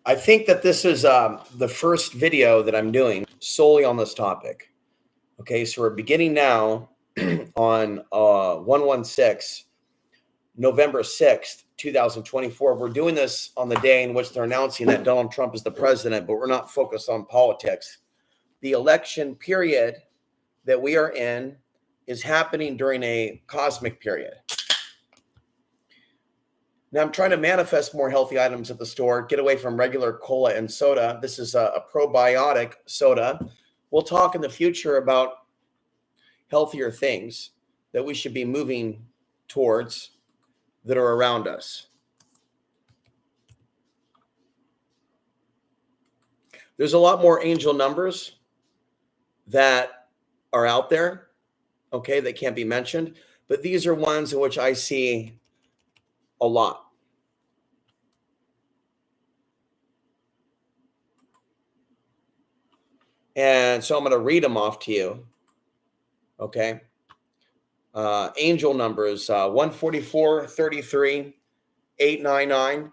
I think that this is the first video that I'm doing solely on this topic. Okay, so we're beginning now on 1/16, November 6th, 2024. We're doing this on the day in which they're announcing that Donald Trump is the president, but we're not focused on politics. The election period that we are in is happening during a cosmic period. Now, I'm trying to manifest more healthy items at the store, get away from regular cola and soda. This is a probiotic soda. We'll talk in the future about healthier things that we should be moving towards that are around us. There's a lot more angel numbers that are out there, okay, that can't be mentioned, but these are ones in which I see a lot. And so I'm going to read them off to you. Okay. Angel numbers 144, 33, 899.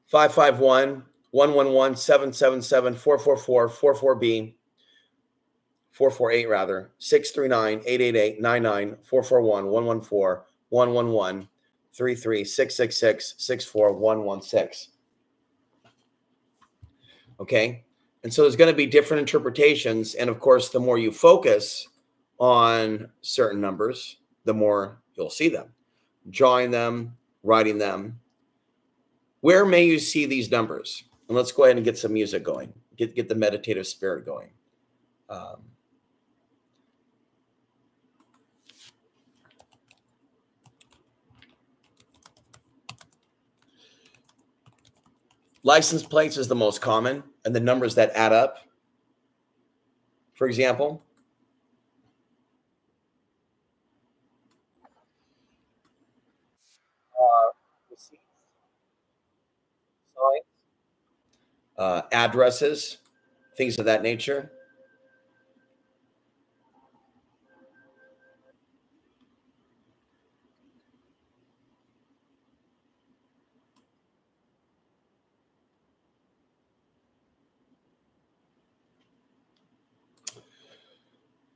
551, 111, 777, 444, 44B, 448 rather, 639, 888, 99, 441, 114, 111, 33, 666, 64, 116. Okay. And so there's going to be different interpretations. And of course, the more you focus on certain numbers, the more you'll see them, drawing them, writing them. Where may you see these numbers? And let's go ahead and get some music going. Get the meditative spirit going. License plates is the most common, and the numbers that add up. For example, receipts, signs, addresses, things of that nature.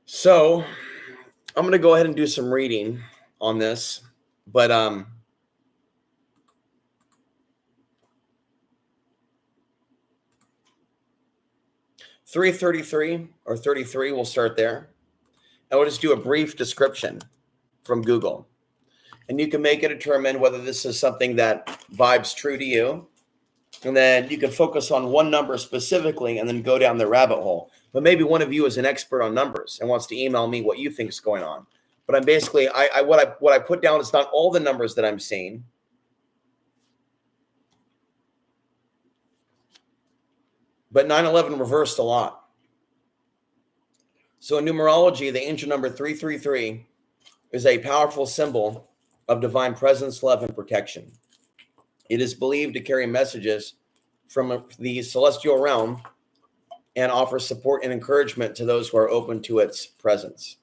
So I'm going to go ahead and do some reading on this, but 333 or 33, we'll start there. I will just do a brief description from Google. And you can make it determine whether this is something that vibes true to you. And then you can focus on one number specifically and then go down the rabbit hole. But maybe one of you is an expert on numbers and wants to email me what you think is going on. But I'm basically, what I put down is not all the numbers that I'm seeing. But 9/11 reversed a lot. So in numerology, the angel number 333 is a powerful symbol of divine presence, love, and protection. It is believed to carry messages from the celestial realm and offer support and encouragement to those who are open to its presence.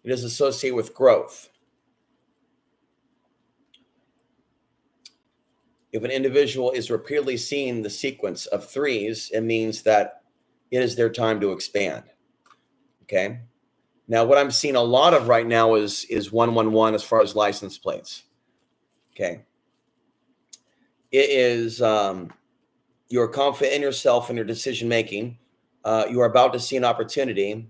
It is associated with growth. If an individual is repeatedly seeing the sequence of threes, it means that it is their time to expand. Okay. Now, what I'm seeing a lot of right now is 111 as far as license plates. Okay. It is you're confident in yourself and your decision making. You are about to see an opportunity.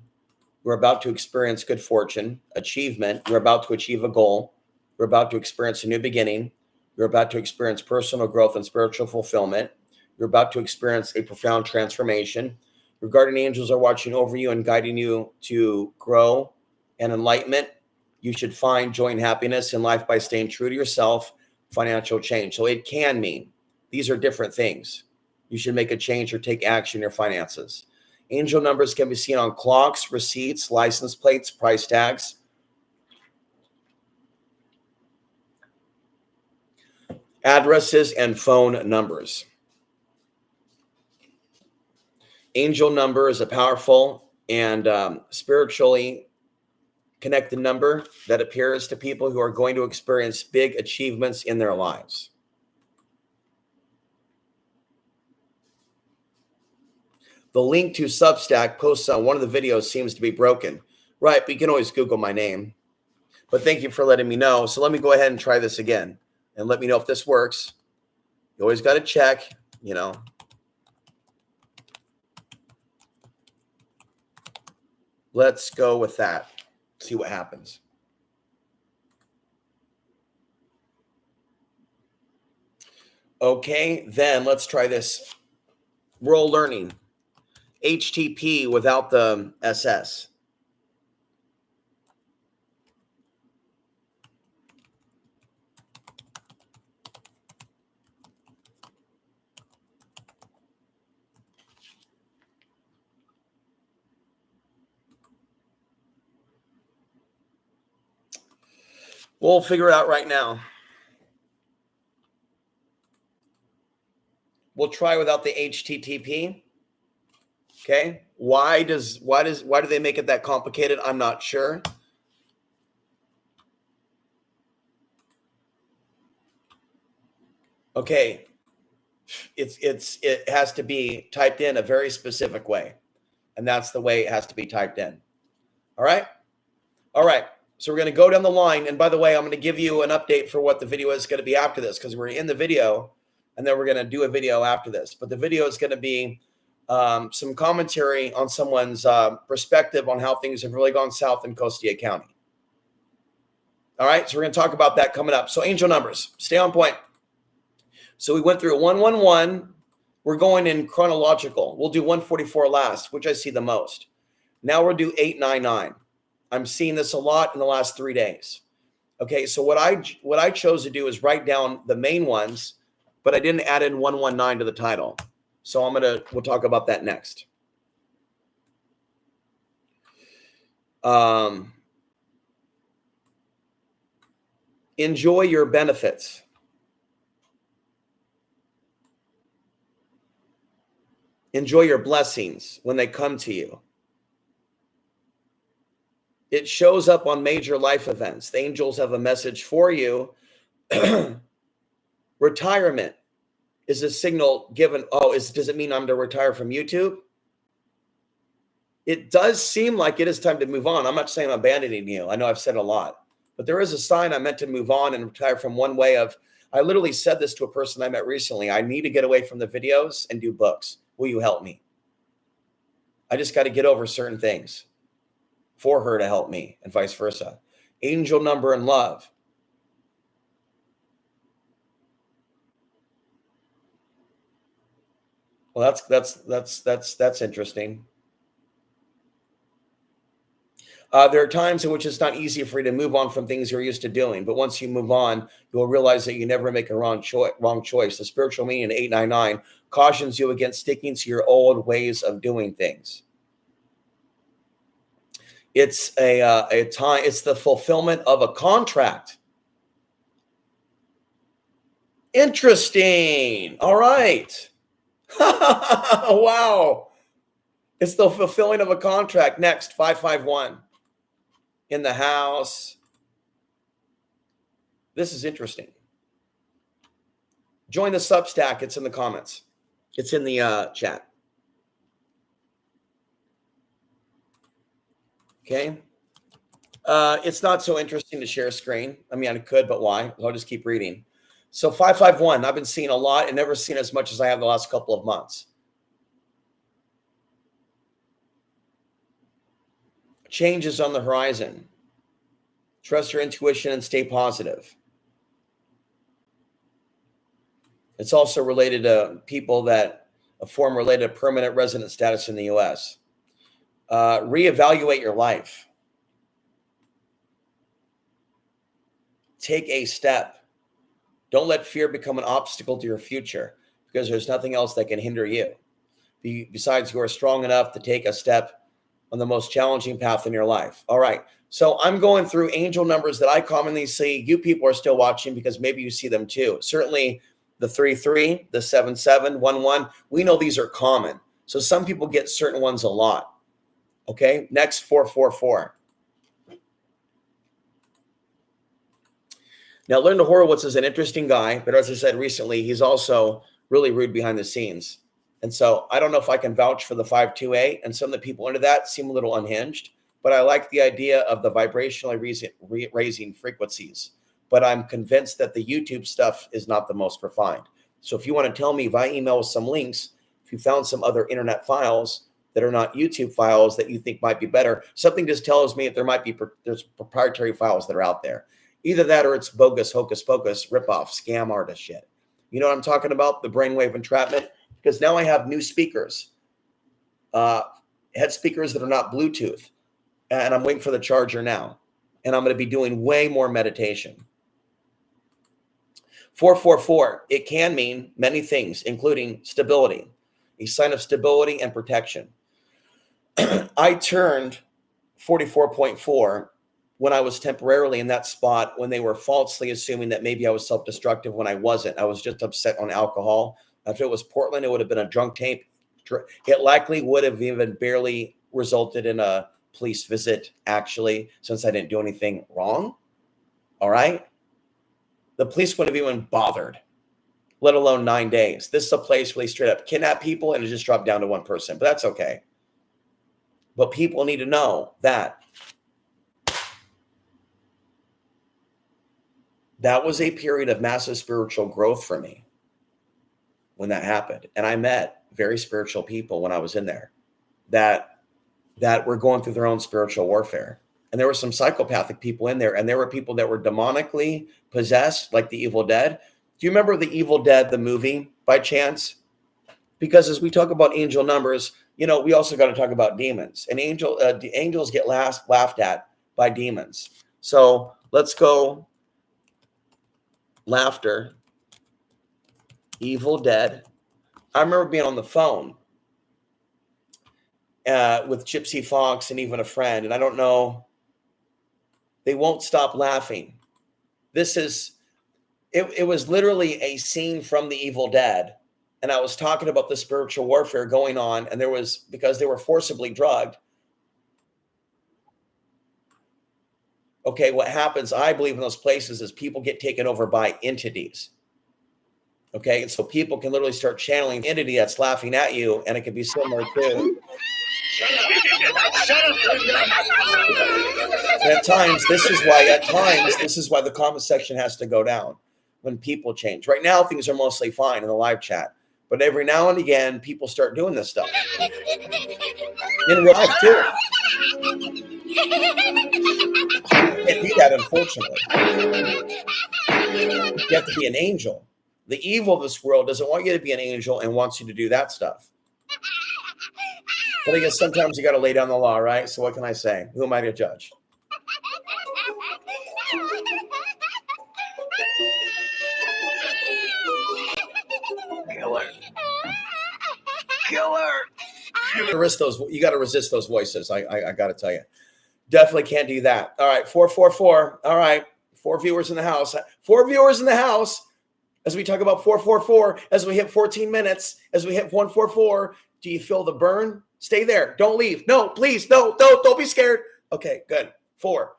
You're about to experience good fortune, achievement. You're about to achieve a goal. You're about to experience a new beginning. You're about to experience personal growth and spiritual fulfillment. You're about to experience a profound transformation. Your guardian angels are watching over you and guiding you to grow and enlightenment. You should find joy and happiness in life by staying true to yourself, financial change. So it can mean these are different things. You should make a change or take action in your finances. Angel numbers can be seen on clocks, receipts, license plates, price tags. Addresses and phone numbers. Angel number is a powerful and spiritually Connect the number that appears to people who are going to experience big achievements in their lives. The link to Substack posts on one of the videos seems to be broken. Right, but you can always Google my name. But thank you for letting me know. So let me go ahead and try this again and let me know if this works. You always got to check, you know. Let's go with that. See what happens. Okay, then let's try this. We're all learning. HTTP without the SS. We'll figure it out right now. We'll try without the HTTP. Okay. Why do they make it that complicated? I'm not sure. Okay. It has to be typed in a very specific way. And that's the way it has to be typed in. All right. All right. So we're going to go down the line. And by the way, I'm going to give you an update for what the video is going to be after this, because we're in the video and then we're going to do a video after this. But the video is going to be some commentary on someone's perspective on how things have really gone south in Costilla County. All right. So we're going to talk about that coming up. So angel numbers, stay on point. So we went through 111. We're going in chronological. We'll do 144 last, which I see the most. Now we'll do 899. I'm seeing this a lot in the last 3 days. Okay, so what I chose to do is write down the main ones, but I didn't add in 119 to the title. So we'll talk about that next. Enjoy your benefits. Enjoy your blessings when they come to you. It shows up on major life events. The angels have a message for you. Retirement is a signal given. Does it mean I'm to retire from YouTube? It does seem like it is time to move on. I'm not saying I'm abandoning you. I know I've said a lot, but there is a sign I'm meant to move on and retire from one way of. I literally said this to a person I met recently. I need to get away from the videos and do books. Will you help me? I just got to get over certain things for her to help me, and vice versa. Angel number and love. Well, that's interesting. There are times in which it's not easy for you to move on from things you're used to doing, but once you move on, you'll realize that you never make a wrong choice. The spiritual meaning in 899 cautions you against sticking to your old ways of doing things. It's it's the fulfillment of a contract. Interesting. All right. Wow. It's the fulfilling of a contract. Next, 551. In the house. This is interesting. Join the Substack. It's in the comments. It's in the chat. Okay. It's not so interesting to share a screen. I mean, I could, but why? I'll just keep reading. So 551, I've been seeing a lot and never seen as much as I have the last couple of months. Change is on the horizon. Trust your intuition and stay positive. It's also related to people that form related permanent resident status in the U.S. Reevaluate your life. Take a step. Don't let fear become an obstacle to your future, because there's nothing else that can hinder you. Besides, you are strong enough to take a step on the most challenging path in your life. All right. So I'm going through angel numbers that I commonly see. You people are still watching because maybe you see them too. Certainly the 33, the 77, 11. We know these are common. So some people get certain ones a lot. Okay. Next, 444. Now, Linda Horowitz is an interesting guy, but as I said recently, he's also really rude behind the scenes. And so I don't know if I can vouch for the 528, and some of the people into that seem a little unhinged, but I like the idea of the vibrationally raising frequencies. But I'm convinced that the YouTube stuff is not the most refined. So if you want to tell me via email with some links, if you found some other internet files that are not YouTube files that you think might be better, something just tells me that there's proprietary files that are out there. Either that or it's bogus, hocus pocus, ripoff, scam artist shit. You know what I'm talking about? The brainwave entrapment. Because now I have new speakers, head speakers that are not Bluetooth. And I'm waiting for the charger now. And I'm going to be doing way more meditation. 444, it can mean many things, including stability, a sign of stability and protection. I turned 44.4 when I was temporarily in that spot when they were falsely assuming that maybe I was self-destructive when I wasn't. I was just upset on alcohol. If it was Portland, it would have been a drunk tape. It likely would have even barely resulted in a police visit, actually, since I didn't do anything wrong. All right? The police wouldn't have even bothered, let alone 9 days. This is a place where they straight up kidnap people and it just dropped down to one person, but that's okay. But people need to know that that was a period of massive spiritual growth for me when that happened. And I met very spiritual people when I was in there that were going through their own spiritual warfare. And there were some psychopathic people in there, and there were people that were demonically possessed, like the Evil Dead. Do you remember the Evil Dead, the movie, by chance? Because as we talk about angel numbers, you know, we also got to talk about demons. And angels get laughed at by demons. So let's go laughter, Evil Dead. I remember being on the phone with Gypsy Fox and even a friend, and I don't know, they won't stop laughing. It was literally a scene from the Evil Dead, and I was talking about the spiritual warfare going on, and because they were forcibly drugged. Okay, what happens, I believe, in those places is people get taken over by entities. Okay, and so people can literally start channeling the entity that's laughing at you, and it can be similar to. Shut up, and at times, this is why the comment section has to go down when people change. Right now, things are mostly fine in the live chat, but every now and again, people start doing this stuff in real life too. You can't do that, unfortunately. You have to be an angel. The evil of this world doesn't want you to be an angel and wants you to do that stuff. But I guess sometimes you got to lay down the law, right? So what can I say? Who am I to judge? Killer. You got to resist those voices. I got to tell you. Definitely can't do that. All right, 444. All right, 4 viewers in the house. 4 viewers in the house. As we talk about 444, as we hit 14 minutes, as we hit 144, do you feel the burn? Stay there. Don't leave. No, please. No, don't be scared. Okay, good. 4.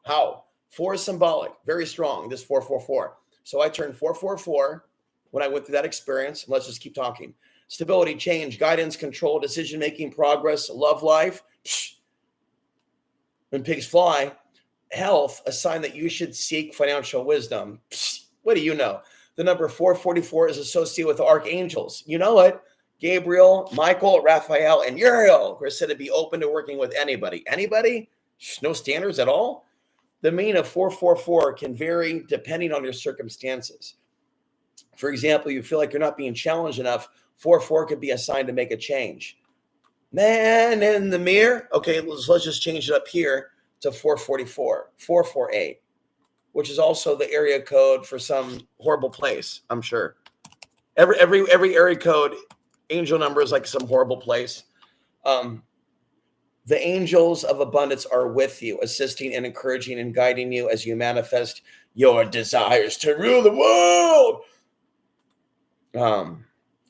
How? 4 is symbolic. Very strong, this 444. So I turned 444 when I went through that experience. And let's just keep talking. Stability, change, guidance, control, decision-making, progress, love life. When pigs fly. Health, a sign that you should seek financial wisdom. What do you know? The number 444 is associated with archangels. You know it. Gabriel, Michael, Raphael, and Uriel are said to be open to working with anybody. Anybody? No standards at all? The meaning of 444 can vary depending on your circumstances. For example, you feel like you're not being challenged enough. 44 could be a sign to make a change. Man in the mirror. Okay, let's just change it up here to 444, 448, which is also the area code for some horrible place, I'm sure. Every area code angel number is like some horrible place. The angels of abundance are with you, assisting and encouraging and guiding you as you manifest your desires to rule the world.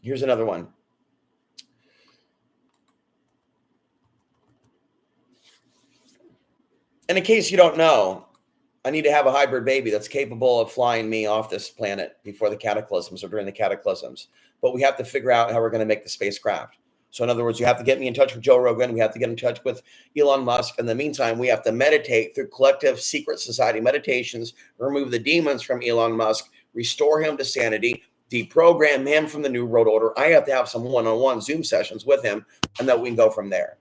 Here's another one. And in case you don't know, I need to have a hybrid baby that's capable of flying me off this planet before the cataclysms or during the cataclysms. But we have to figure out how we're going to make the spacecraft. So in other words, you have to get me in touch with Joe Rogan. We have to get in touch with Elon Musk. In the meantime, we have to meditate through collective secret society meditations, remove the demons from Elon Musk, restore him to sanity, deprogram him from the New World Order. I have to have some one-on-one Zoom sessions with him, and then we can go from there.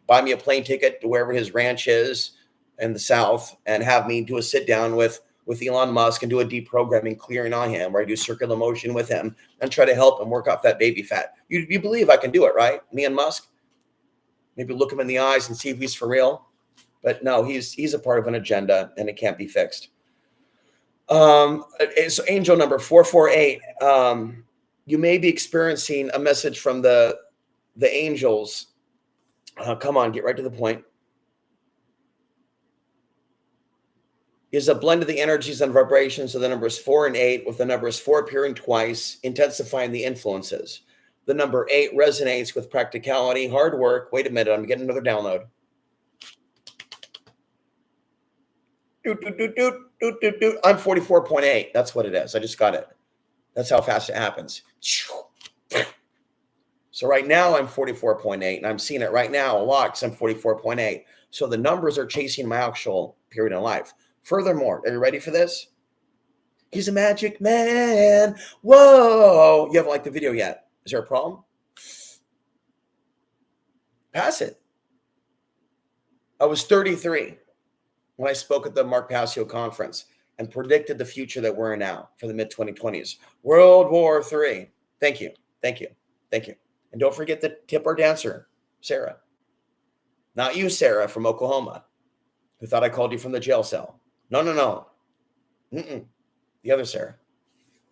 Buy me a plane ticket to wherever his ranch is in the South and have me do a sit down with Elon Musk and do a deprogramming clearing on him, where I do circular motion with him and try to help him work off that baby fat. You believe I can do it, right? Me and Musk? Maybe look him in the eyes and see if he's for real. But no, he's a part of an agenda, and it can't be fixed. So angel number 448. You may be experiencing a message from the angels. Come on, get right to the point. Is a blend of the energies and vibrations of the numbers 4 and 8, with the numbers 4 appearing twice, intensifying the influences. The number 8 resonates with practicality, hard work. Wait a minute, I'm getting another download. I'm 44.8. That's what it is. I just got it. That's how fast it happens. So right now I'm 44.8, and I'm seeing it right now a lot because I'm 44.8. So the numbers are chasing my actual period in life. Furthermore, are you ready for this? He's a magic man. Whoa. You haven't liked the video yet. Is there a problem? Pass it. I was 33 when I spoke at the Mark Passio conference and predicted the future that we're in now for the mid-2020s. World War III. Thank you. Thank you. Thank you. And don't forget to tip our dancer, Sarah. Not you, Sarah, from Oklahoma, who thought I called you from the jail cell. No. The other Sarah.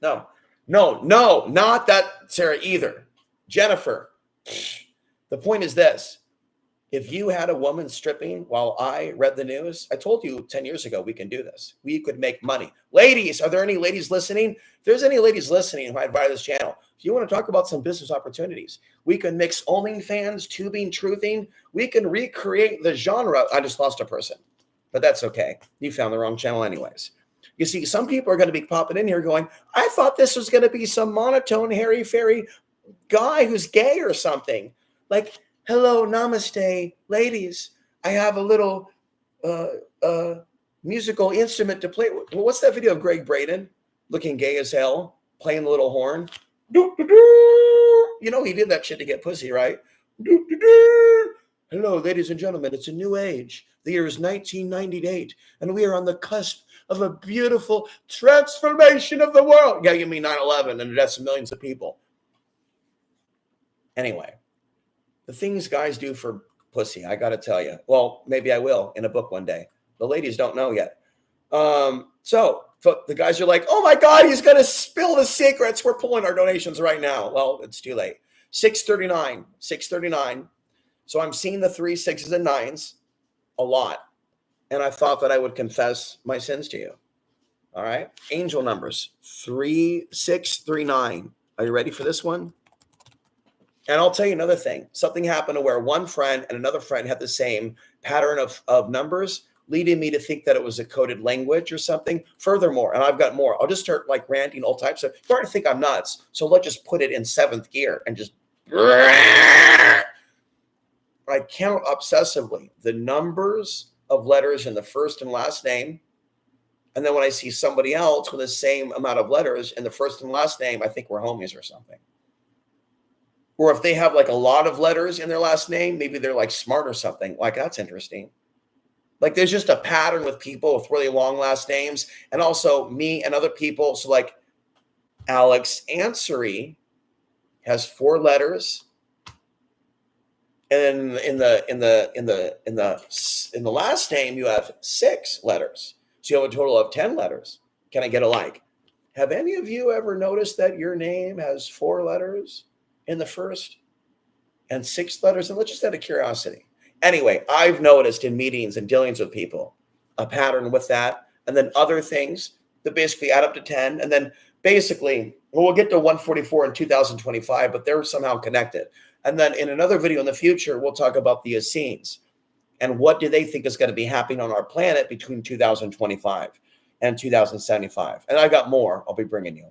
No, not that Sarah either. Jennifer. The point is this. If you had a woman stripping while I read the news, I told you 10 years ago, we can do this. We could make money. Ladies, are there any ladies listening? If there's any ladies listening who might buy this channel, if you want to talk about some business opportunities, we can mix OnlyFans, tubing, truthing. We can recreate the genre. I just lost a person, but that's okay. You found the wrong channel anyways. You see, some people are going to be popping in here going, I thought this was going to be some monotone, hairy-fairy guy who's gay or something. Like, hello, namaste, ladies. I have a little musical instrument to play with. Well, what's that video of Greg Braden looking gay as hell, playing the little horn? You know, he did that shit to get pussy, right? Hello, ladies and gentlemen. It's a new age. The year is 1998, and we are on the cusp of a beautiful transformation of the world. Yeah, you mean 9/11 and the deaths of millions of people. Anyway, the things guys do for pussy, I got to tell you. Well, maybe I will in a book one day. The ladies don't know yet. So the guys are like, oh my God, he's going to spill the secrets. We're pulling our donations right now. Well, it's too late. 639. So I'm seeing the 3 6s and 9s a lot. And I thought that I would confess my sins to you. All right. Angel numbers 3 6 3 9. Are you ready for this one? And I'll tell you another thing. Something happened to where one friend and another friend had the same pattern of numbers, leading me to think that it was a coded language or something. Furthermore, and I've got more, I'll just start like ranting all types of, you're starting to think I'm nuts. So let's just put it in 7th gear and just, I count obsessively the numbers of letters in the first and last name. And then when I see somebody else with the same amount of letters in the first and last name, I think we're homies or something. Or if they have like a lot of letters in their last name, maybe they're like smart or something. Like, that's interesting. Like, there's just a pattern with people with really long last names, and also me and other people. So like Alex Ansary has 4 letters. And in the last name, you have 6 letters. So you have a total of 10 letters. Can I get a like? Have any of you ever noticed that your name has 4 letters in the first and 6 letters? And let's just out of curiosity. Anyway, I've noticed in meetings and dealings with people a pattern with that, and then other things that basically add up to 10. And then basically, well, we'll get to 144 in 2025, but they're somehow connected. And then in another video in the future, we'll talk about the Essenes. And what do they think is going to be happening on our planet between 2025 and 2075? And I got more I'll be bringing you.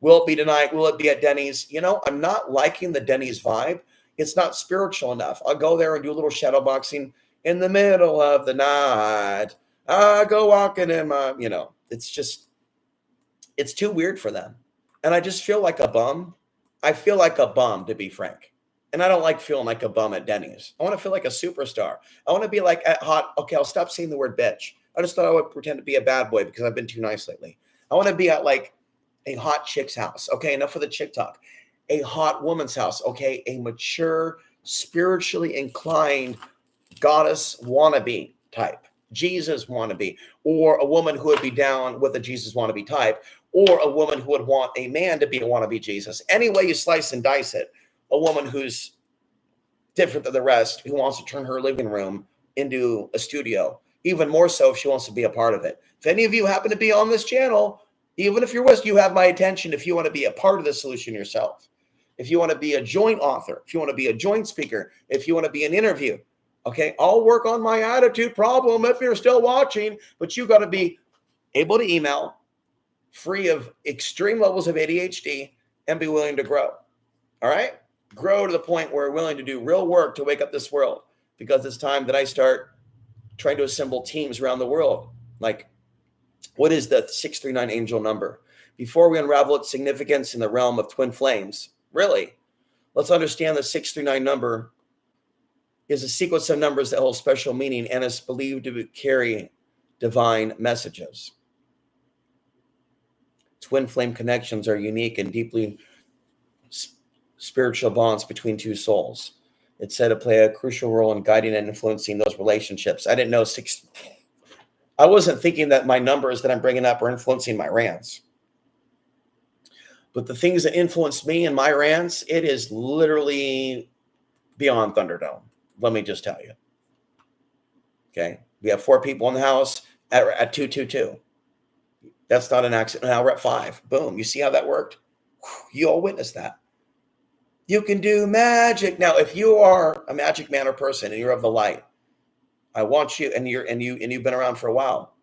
Will it be tonight? Will it be at Denny's? You know, I'm not liking the Denny's vibe. It's not spiritual enough. I'll go there and do a little shadow boxing in the middle of the night. I go walking in my, you know, it's too weird for them. And I just feel like a bum. I feel like a bum, to be frank. And I don't like feeling like a bum at Denny's. I want to feel like a superstar. I want to be like at hot. Okay, I'll stop saying the word bitch. I just thought I would pretend to be a bad boy because I've been too nice lately. I want to be at like a hot chick's house. Okay, enough of the chick talk. A hot woman's house. Okay, a mature, spiritually inclined goddess wannabe type, Jesus wannabe, or a woman who would be down with a Jesus wannabe type, or a woman who would want a man to be a wannabe Jesus. Any way you slice and dice it, a woman who's different than the rest, who wants to turn her living room into a studio, even more so if she wants to be a part of it. If any of you happen to be on this channel, even if you're with, you have my attention if you want to be a part of the solution yourself. If you want to be a joint author, if you want to be a joint speaker, if you want to be an interview, okay, I'll work on my attitude problem if you're still watching, but you got to be able to email, free of extreme levels of ADHD, and be willing to grow. All right? Grow to the point where we're willing to do real work to wake up this world, because it's time that I start trying to assemble teams around the world. Like, what is the 639 angel number? Before we unravel its significance in the realm of twin flames, really, let's understand the 639 number is a sequence of numbers that hold special meaning and is believed to carry divine messages. Twin flame connections are unique and deeply spiritual bonds between two souls. It's said to play a crucial role in guiding and influencing those relationships. I didn't know I wasn't thinking that my numbers that I'm bringing up are influencing my rants. But the things that influence me and my rants, it is literally beyond Thunderdome. Let me just tell you. Okay. We have 4 people in the house at 222. That's not an accident. Now we're at 5. Boom. You see how that worked? You all witnessed that. You can do magic. Now, if you are a magic man or person and you're of the light, I want you, and you've been around for a while,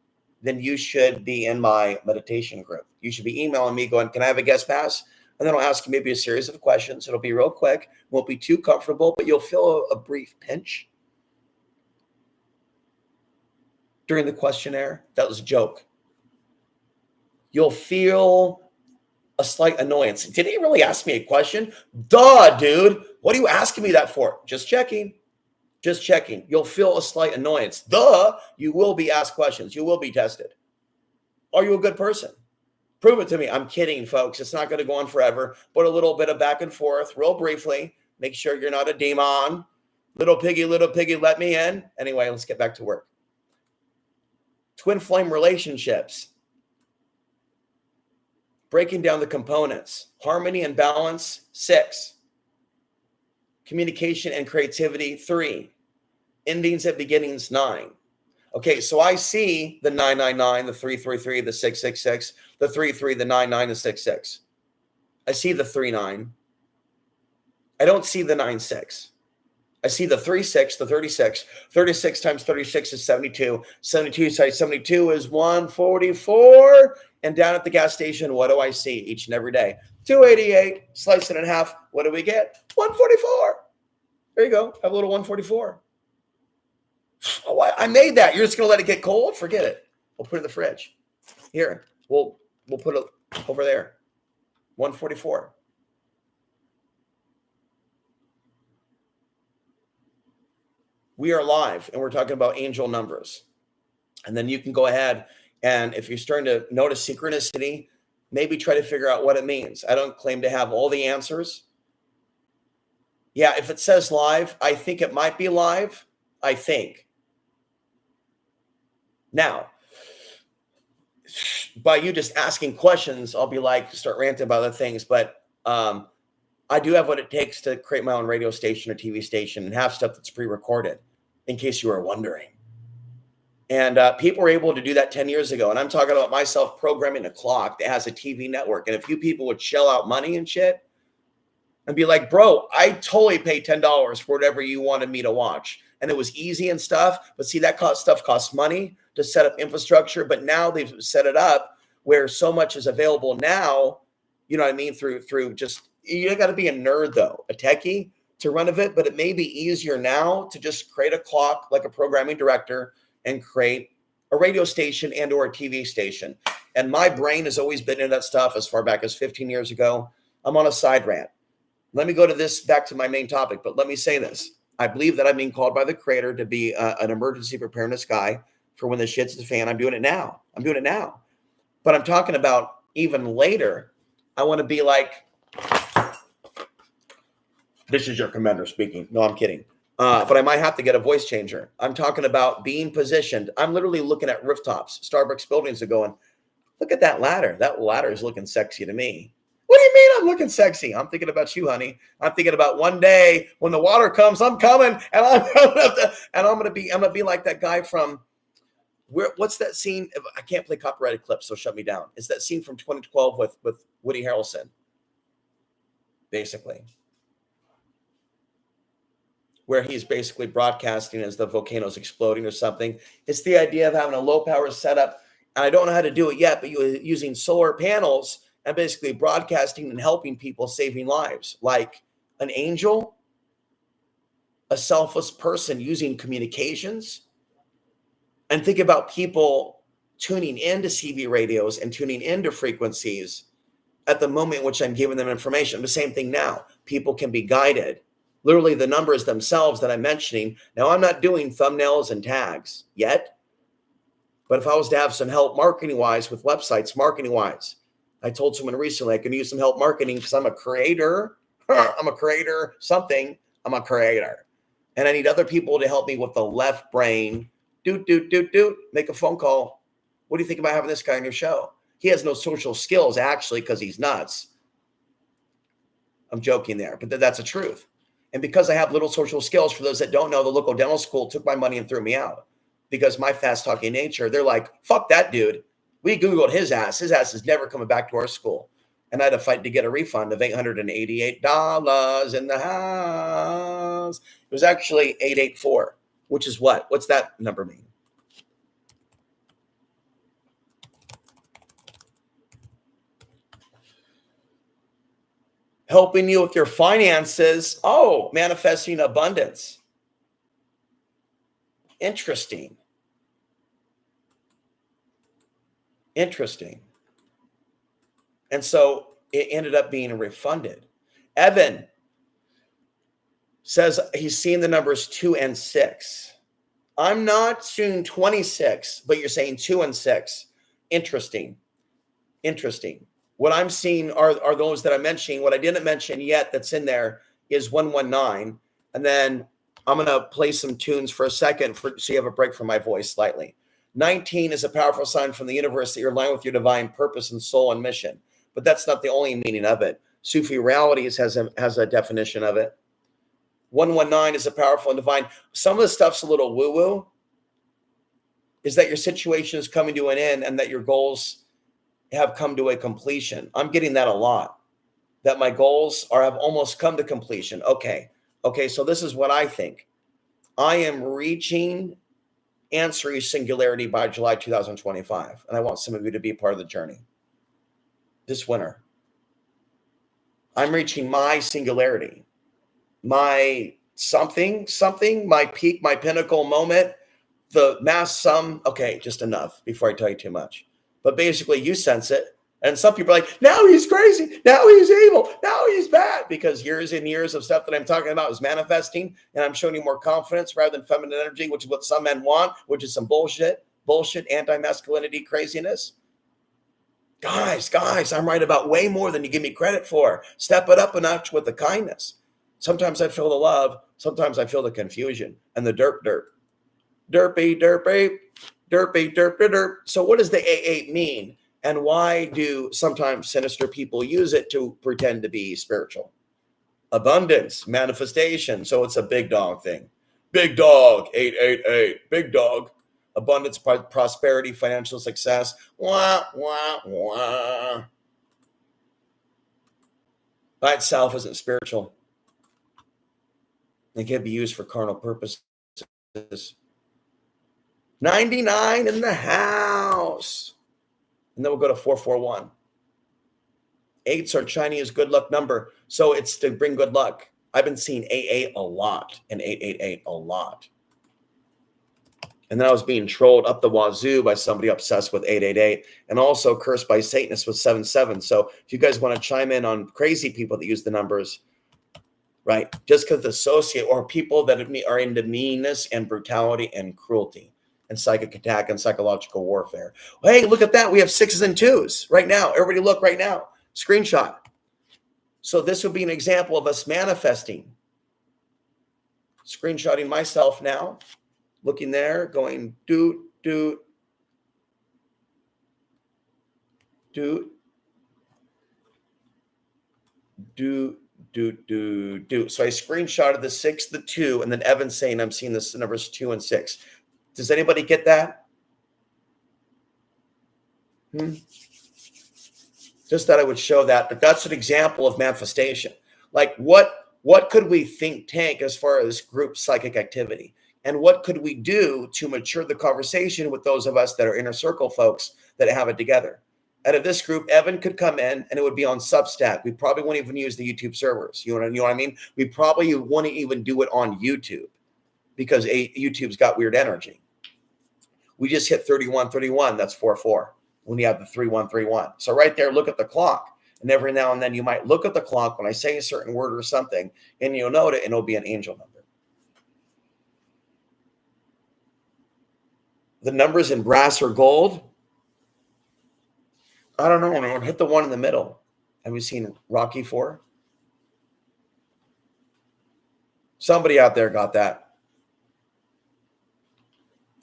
then you should be in my meditation group. You should be emailing me going, can I have a guest pass? And then I'll ask you maybe a series of questions. It'll be real quick. Won't be too comfortable, but you'll feel a brief pinch during the questionnaire. That was a joke. You'll feel a slight annoyance. Did he really ask me a question? Duh, dude. What are you asking me that for? Just checking. Just checking. You'll feel a slight annoyance. Duh. You will be asked questions. You will be tested. Are you a good person? Prove it to me. I'm kidding, folks. It's not going to go on forever, but a little bit of back and forth, real briefly. Make sure you're not a demon. Little piggy, let me in. Anyway, let's get back to work. Twin flame relationships. Breaking down the components. Harmony and balance, 6. Communication and creativity, 3. Endings and beginnings, 9. Okay, so I see the 999, the 333, the 666, the 33, the 99, the 66. I see the 39. I don't see the 96. I see the 36, the 36. 36 times 36 is 72. 72 times 72 is 144. And down at the gas station, what do I see each and every day? 288, slice it in half. What do we get? 144. There you go. Have a little 144. Oh, I made that. You're just going to let it get cold? Forget it. We'll put it in the fridge. Here, we'll put it over there. 144. We are live, and we're talking about angel numbers. And then you can go ahead, and if you're starting to notice synchronicity, maybe try to figure out what it means. I don't claim to have all the answers. Yeah, if it says live, I think it might be live. I think. Now, by you just asking questions, I'll be like, start ranting about other things. But I do have what it takes to create my own radio station or TV station and have stuff that's pre-recorded, in case you were wondering. And people were able to do that 10 years ago. And I'm talking about myself programming a clock that has a TV network. And a few people would shell out money and shit and be like, bro, I totally pay $10 for whatever you wanted me to watch. and it was easy and stuff. But see, that stuff costs money to set up infrastructure. But now they've set it up where so much is available now, you know what I mean? Through just, you got to be a nerd though, a techie to run it. But it may be easier now to just create a clock like a programming director and create a radio station and or a TV station. And my brain has always been in that stuff as far back as 15 years ago. I'm on a side rant. Let me go to this, back to my main topic, but let me say this. I believe that I'm being called by the creator to be an emergency preparedness guy for when the shit's the fan. I'm doing it now. But I'm talking about even later, I want to be like, this is your commander speaking. No, I'm kidding. But I might have to get a voice changer. I'm talking about being positioned. I'm literally looking at rooftops, Starbucks buildings, and going, look at that ladder. That ladder is looking sexy to me. What do you mean I'm looking sexy? I'm thinking about you, honey. I'm thinking about one day when the water comes, I'm coming, and I'm gonna be like that guy from what's that scene? I can't play copyrighted clips, so shut me down. It's that scene from 2012 with Woody Harrelson, basically, where he's basically broadcasting as the volcano's exploding or something. It's the idea of having a low power setup, and I don't know how to do it yet, but using solar panels and basically broadcasting and helping people, saving lives, like an angel, a selfless person using communications. And think about people tuning into CV radios and tuning into frequencies at the moment in which I'm giving them information. The same thing now. People can be guided. Literally the numbers themselves that I'm mentioning. Now, I'm not doing thumbnails and tags yet, but if I was to have some help marketing-wise with websites, marketing-wise, I told someone recently I can use some help marketing because I'm a creator. I'm a creator, something. I'm a creator. And I need other people to help me with the left brain. Make a phone call. What do you think about having this guy on your show? He has no social skills, actually, because he's nuts. I'm joking there, but that's the truth. And because I have little social skills, for those that don't know, the local dental school took my money and threw me out because my fast-talking nature, they're like, fuck that dude. We Googled his ass. His ass is never coming back to our school. And I had to fight to get a refund of $888 in the house. It was actually 884, which is what? What's that number mean? Helping you with your finances. Oh, manifesting abundance. Interesting. And so it ended up being refunded. Evan says he's seen the numbers 2 and 6. I'm not seeing 26, but you're saying 2 and 6. Interesting. What I'm seeing are those that I'm mentioning. What I didn't mention yet that's in there is 119. And then I'm going to play some tunes for a second so you have a break from my voice slightly. 19 is a powerful sign from the universe that you're aligned with your divine purpose and soul and mission. But that's not the only meaning of it. Sufi realities has a definition of it. 119 is a powerful and divine. Some of the stuff's a little woo-woo. Is that your situation is coming to an end and that your goals have come to a completion. I'm getting that a lot. That my goals have almost come to completion. Okay, so this is what I think. I am reaching answering singularity by July 2025. And I want some of you to be part of the journey this winter. I'm reaching my singularity, my something, my peak, my pinnacle moment, the mass sum. Okay, just enough before I tell you too much. But basically, you sense it. And some people are like, now he's crazy. Now he's evil. Now he's bad. Because years and years of stuff that I'm talking about is manifesting. And I'm showing you more confidence rather than feminine energy, which is what some men want, which is some bullshit, anti-masculinity craziness. Guys, I'm right about way more than you give me credit for. Step it up a notch with the kindness. Sometimes I feel the love. Sometimes I feel the confusion and the derp. Derpy. So what does the A8 mean? And why do sometimes sinister people use it to pretend to be spiritual? Abundance, manifestation. So it's a big dog thing. Big dog, 888. Big dog. Abundance, prosperity, financial success. Wah, wah, wah. By itself isn't spiritual. It can be used for carnal purposes. is 99 in the house. And then we'll go to 441. 8's our Chinese good luck number. So it's to bring good luck. I've been seeing 88 a lot and 888 a lot. And then I was being trolled up the wazoo by somebody obsessed with 888 and also cursed by Satanists with 77. So if you guys want to chime in on crazy people that use the numbers, right? Just because associate or people that are into meanness and brutality and cruelty and psychic attack and psychological warfare. Hey, look at that. We have 6s and 2s right now. Everybody look right now. Screenshot. So this would be an example of us manifesting. Screenshotting myself now. Looking there, going doot, doot, doot, doot, doot, doot, doot. So I screenshotted the 6, the 2, and then Evan's saying I'm seeing the numbers 2 and 6. Does anybody get that? Just that I would show that, but that's an example of manifestation. Like what could we think tank as far as group psychic activity? And what could we do to mature the conversation with those of us that are inner circle folks that have it together? Out of this group, Evan could come in and it would be on Substack. We probably wouldn't even use the YouTube servers. You know what I mean? We probably wouldn't even do it on YouTube because YouTube's got weird energy. We just hit 3131. That's 44 when you have the 3131. So right there, look at the clock. And every now and then you might look at the clock when I say a certain word or something and you'll note it and it'll be an angel number. The numbers in brass or gold, I don't know, man. Hit the one in the middle. Have you seen Rocky IV? Somebody out there got that.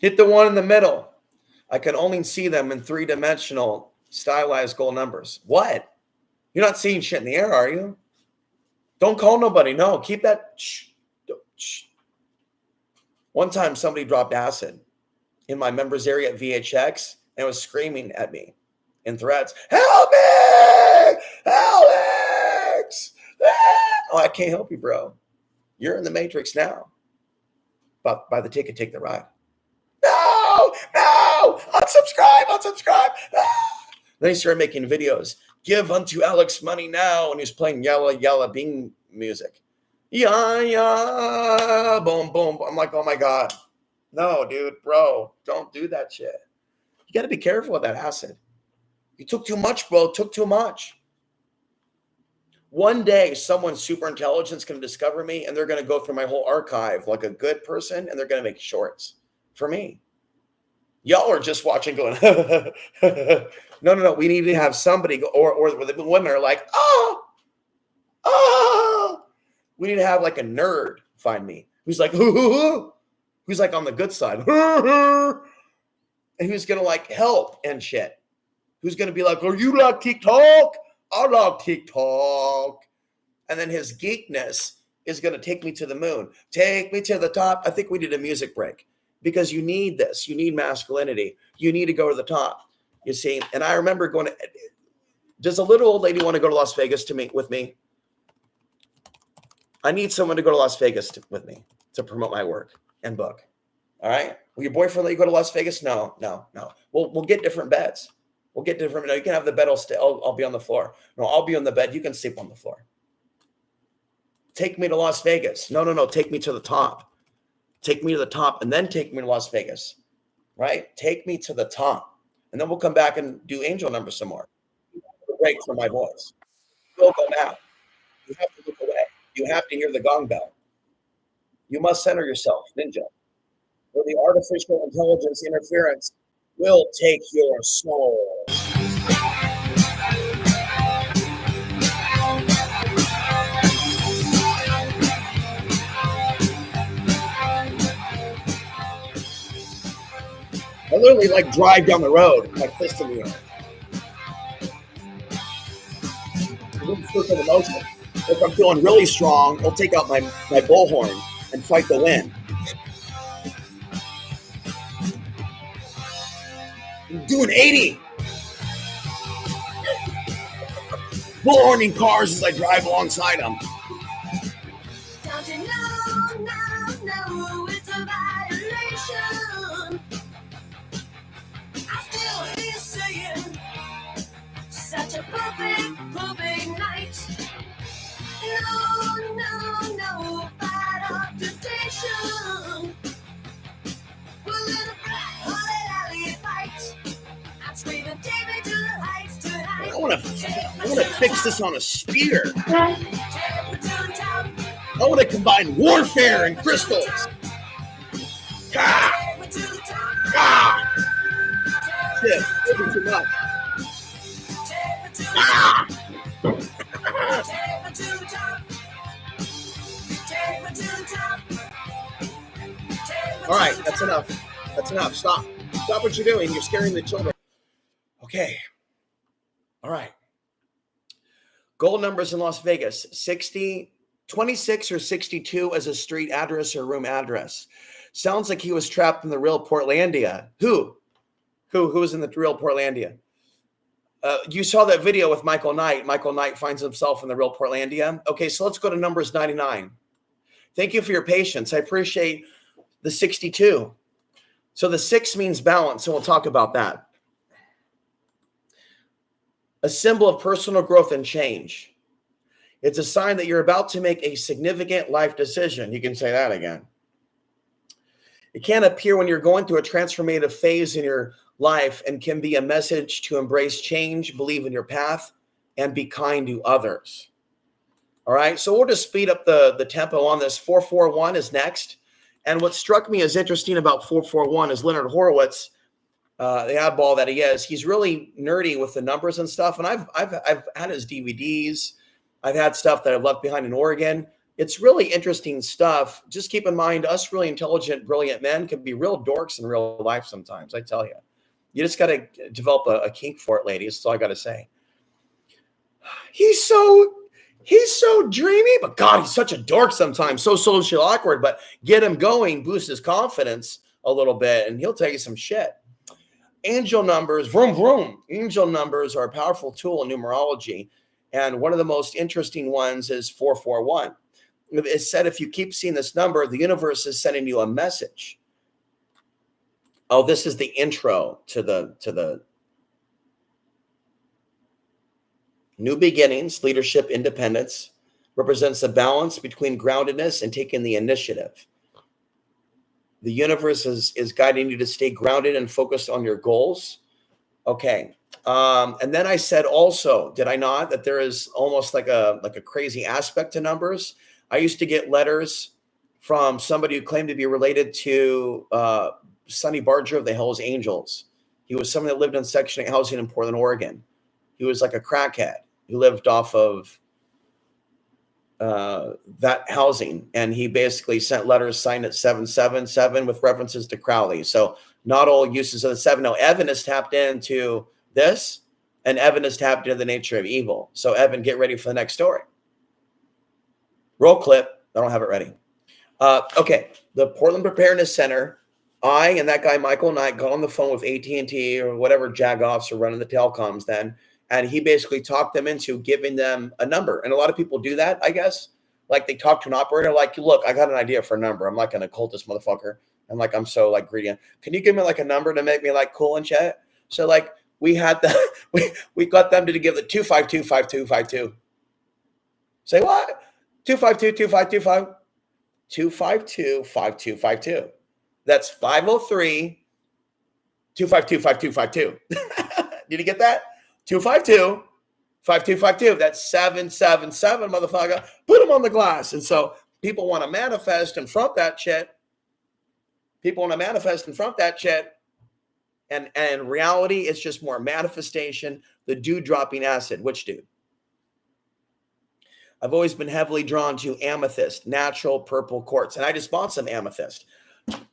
Hit the one in the middle. I can only see them in 3-dimensional stylized gold numbers. What? You're not seeing shit in the air, are you? Don't call nobody. No, keep that. Shh. One time somebody dropped acid in my members area at VHX and was screaming at me in threats. Help me! Alex! Oh, I can't help you, bro. You're in the matrix now. But buy the ticket, take the ride. No! Unsubscribe! Then he started making videos. Give unto Alex money now. And he was playing Yalla Yalla Bing music. Yeah, boom, boom. I'm like, oh my God. No, dude, bro, don't do that shit. You got to be careful with that acid. You took too much, bro. Took too much. One day, someone super intelligent is going to discover me, and they're going to go through my whole archive like a good person, and they're going to make shorts for me. Y'all are just watching going, no. We need to have somebody go, or when they're like, oh. We need to have like a nerd find me who's like, who's like on the good side, and who's going to like help and shit. Who's going to be like, oh, you like TikTok? I like TikTok. And then his geekness is going to take me to the moon. Take me to the top. I think we need a music break because you need this. You need masculinity. You need to go to the top, you see. And I remember going to, does a little old lady want to go to Las Vegas to meet with me? I need someone to go to Las Vegas with me to promote my work and book. All right. Will your boyfriend let you go to Las Vegas? No. We'll get different beds. We'll get different. No, you can have the bed. I'll be on the floor. No, I'll be on the bed. You can sleep on the floor. Take me to Las Vegas. No. Take me to the top. Take me to the top and then take me to Las Vegas. Right? Take me to the top. And then we'll come back and do angel numbers some more. Break from my voice. You'll go now. You have to look away. You have to hear the gong bell. You must center yourself, ninja, or the artificial intelligence interference will take your soul. I literally like drive down the road, like fist in the air. Circle of motion. If I'm feeling really strong, I'll take out my bullhorn and fight the wind. I'm doing 80. Bullhorning cars as I drive alongside them. Don't you know, it's a violation. temptation. I still hear you saying, such a perfect, perfect night. No, no, no, fight of temptation. We're in a black holly fight. I'm screaming, take me to the heights tonight. I want to fix this on a spear. Take me to the top. I want to combine warfare and crystals. Ah, Take me to the top. ah, shit, maybe too much. Take me to the Ah, top. Take me to the top. Take me to the top. all right, that's enough. That's enough. Stop. Stop what you're doing. You're scaring the children. Okay. All right. Gold numbers in Las Vegas, 26 or 62 as a street address or room address. Sounds like he was trapped in the real Portlandia. Who was in the real Portlandia? You saw that video with Michael Knight. Michael Knight finds himself in the real Portlandia. Okay, so let's go to numbers 99. Thank you for your patience. I appreciate the 62. So the 6 means balance, and we'll talk about that. A symbol of personal growth and change. It's a sign that you're about to make a significant life decision. You can say that again. It can appear when you're going through a transformative phase in your life and can be a message to embrace change, believe in your path, and be kind to others. All right, so we'll just speed up the tempo on this. 441 is next. And what struck me as interesting about 441 is Leonard Horowitz, the oddball that he is. He's really nerdy with the numbers and stuff. And I've had his DVDs. I've had stuff that I've left behind in Oregon. It's really interesting stuff. Just keep in mind, us really intelligent, brilliant men can be real dorks in real life sometimes. I tell you, you just got to develop a kink for it, ladies. That's all I got to say. He's so dreamy, but God, he's such a dork sometimes. So socially awkward, but get him going, boost his confidence a little bit, and he'll tell you some shit. Angel numbers, vroom, vroom. Angel numbers are a powerful tool in numerology. And one of the most interesting ones is 441. It's said if you keep seeing this number, the universe is sending you a message. Oh, this is the intro to the new beginnings, leadership, independence. Represents a balance between groundedness and taking the initiative. The universe is guiding you to stay grounded and focused on your goals. Okay. And then I said also, did I not, that there is almost like a crazy aspect to numbers. I used to get letters from somebody who claimed to be related to Sonny Barger of the Hells Angels. He was someone that lived in Section 8 housing in Portland, Oregon. He was like a crackhead. He lived off of that housing, and he basically sent letters signed at 777 with references to Crowley. So not all uses of the 7. No, Evan has tapped into this, and Evan has tapped into the nature of evil. So Evan, get ready for the next story. Roll clip. I don't have it ready. Okay, the Portland Preparedness Center. I and that guy Michael Knight got on the phone with AT&T or whatever jagoffs are running the telecoms then. And he basically talked them into giving them a number. And a lot of people do that, I guess. Like they talk to an operator like, look, I got an idea for a number. I'm like an occultist motherfucker. I'm so like greedy. Can you give me like a number to make me like cool and shit? So like we had we got them to give the 2525252. Say what? 2522525. 2525252. That's 503 2525252. Did you get that? 252-5252. That's 777, motherfucker. Put them on the glass. And so people want to manifest and front that shit. And in reality, it's just more manifestation. The dude dropping acid. Which dude? I've always been heavily drawn to amethyst, natural purple quartz. And I just bought some amethyst.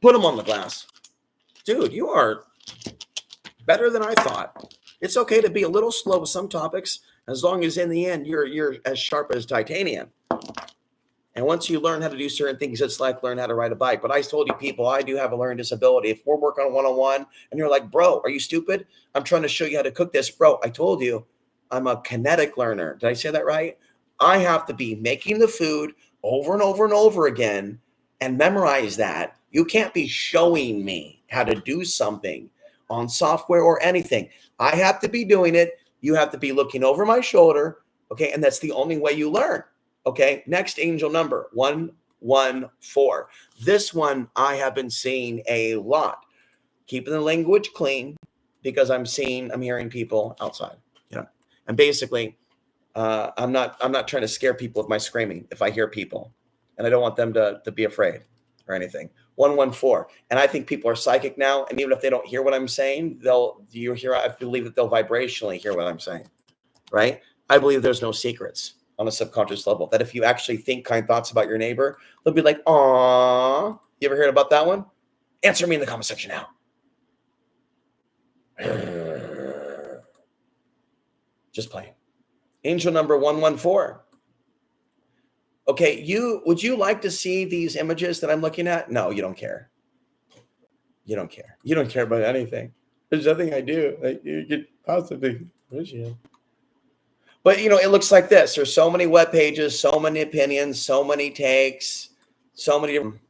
Put them on the glass. Dude, you are better than I thought. It's okay to be a little slow with some topics, as long as in the end you're as sharp as titanium. And once you learn how to do certain things, it's like learn how to ride a bike. But I told you people, I do have a learning disability. If we're working on one-on-one and you're like, bro, are you stupid? I'm trying to show you how to cook this. Bro, I told you I'm a kinetic learner. Did I say that right? I have to be making the food over and over and over again and memorize that. You can't be showing me how to do something on software or anything. I have to be doing it. You have to be looking over my shoulder. Okay. And that's the only way you learn. Okay. Next angel number 114. This one I have been seeing a lot. Keeping the language clean because I'm hearing people outside. And basically, I'm not trying to scare people with my screaming if I hear people, and I don't want them to be afraid or anything. 114, and I think people are psychic now, and even if they don't hear what I'm saying, I believe that they'll vibrationally hear what I'm saying, right? I believe there's no secrets on a subconscious level. That if you actually think kind thoughts about your neighbor, they'll be like, "Aw." You ever heard about that one? Answer me in the comment section now. Just playing. Angel number 114. Okay, would you like to see these images that I'm looking at? No, you don't care. You don't care. You don't care about anything. There's nothing I do. Like, you could possibly appreciate. But it looks like this. There's so many web pages, so many opinions, so many takes, so many different.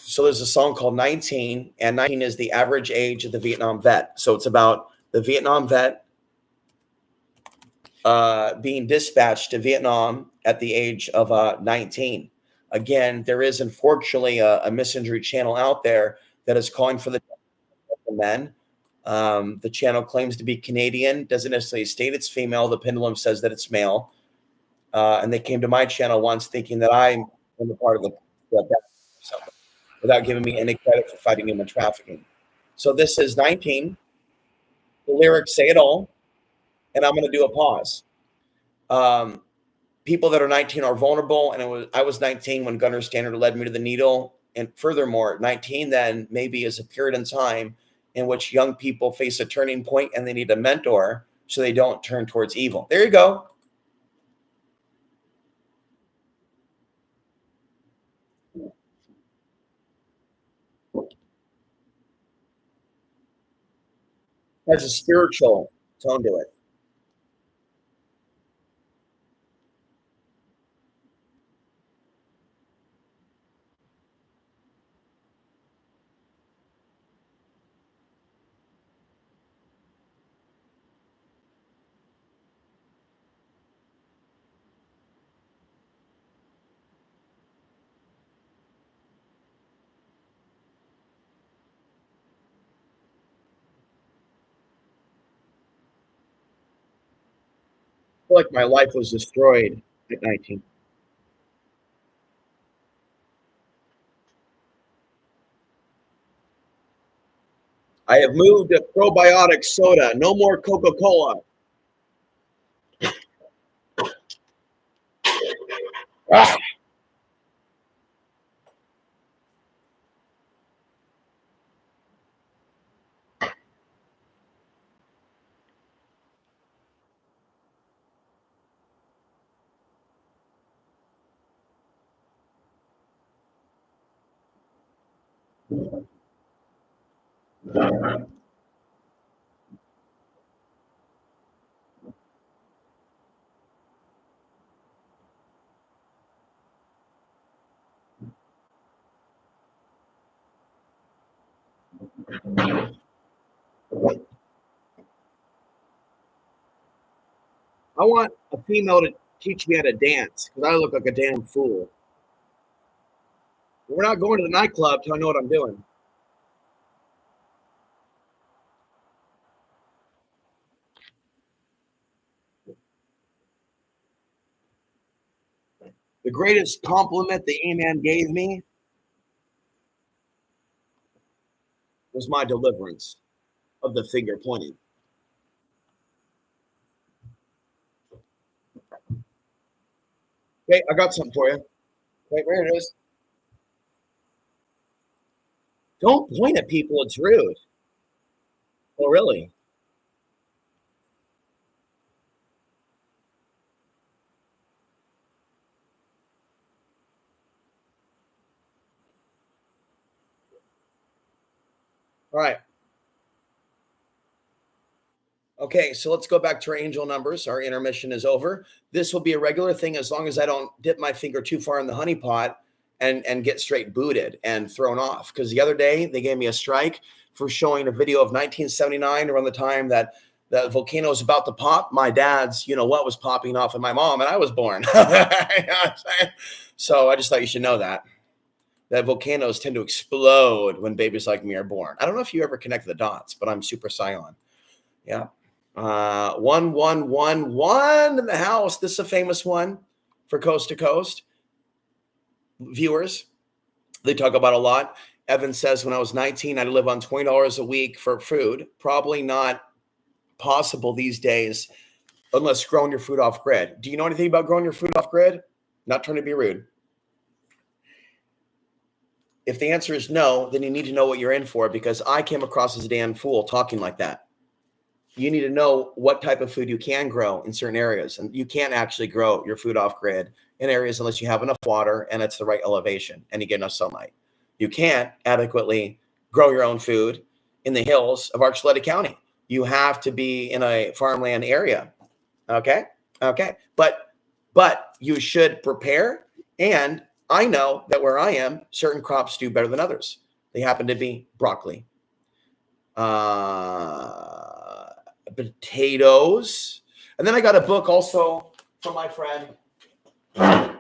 So there's a song called 19, and 19 is the average age of the Vietnam vet. So it's about the Vietnam vet being dispatched to Vietnam at the age of 19. Again, there is unfortunately a misinjury channel out there that is calling for the men. The channel claims to be Canadian, doesn't necessarily state it's female. The pendulum says that it's male. And they came to my channel once thinking that I'm a part of the without giving me any credit for fighting human trafficking. So this is 19. The lyrics say it all. And I'm going to do a pause. People that are 19 are vulnerable, and I was 19 when Gunnar Standard led me to the needle. And furthermore, 19 then maybe is a period in time in which young people face a turning point and they need a mentor so they don't turn towards evil. There you go. Has a spiritual tone to it. I feel like my life was destroyed at 19. I have moved to probiotic soda. No more Coca-Cola. Ah. I want a female to teach me how to dance because I look like a damn fool. We're not going to the nightclub till I know what I'm doing. The greatest compliment the A-man gave me was my deliverance of the finger pointing. Okay, I got something for you. Wait, where it is. Don't point at people, it's rude. Oh, really? All right. Okay, so let's go back to our angel numbers. Our intermission is over. This will be a regular thing as long as I don't dip my finger too far in the honey pot and get straight booted and thrown off. Because the other day they gave me a strike for showing a video of 1979 around the time that the volcano was about to pop. My dad's, what was popping off, and my mom and I was born. So I just thought you should know that volcanoes tend to explode when babies like me are born. I don't know if you ever connect the dots, but I'm super scion. Yeah. 1111 in the house. This is a famous one for Coast to Coast viewers. They talk about a lot. Evan says, when I was 19, I'd live on $20 a week for food. Probably not possible these days unless growing your food off grid. Do you know anything about growing your food off grid? Not trying to be rude. If the answer is no, then you need to know what you're in for, because I came across as a damn fool talking like that. You need to know what type of food you can grow in certain areas. And you can't actually grow your food off grid in areas unless you have enough water and it's the right elevation and you get enough sunlight. You can't adequately grow your own food in the hills of Archuleta County. You have to be in a farmland area. Okay. But you should prepare. And I know that where I am, certain crops do better than others. They happen to be broccoli, potatoes. And then I got a book also from my friend. I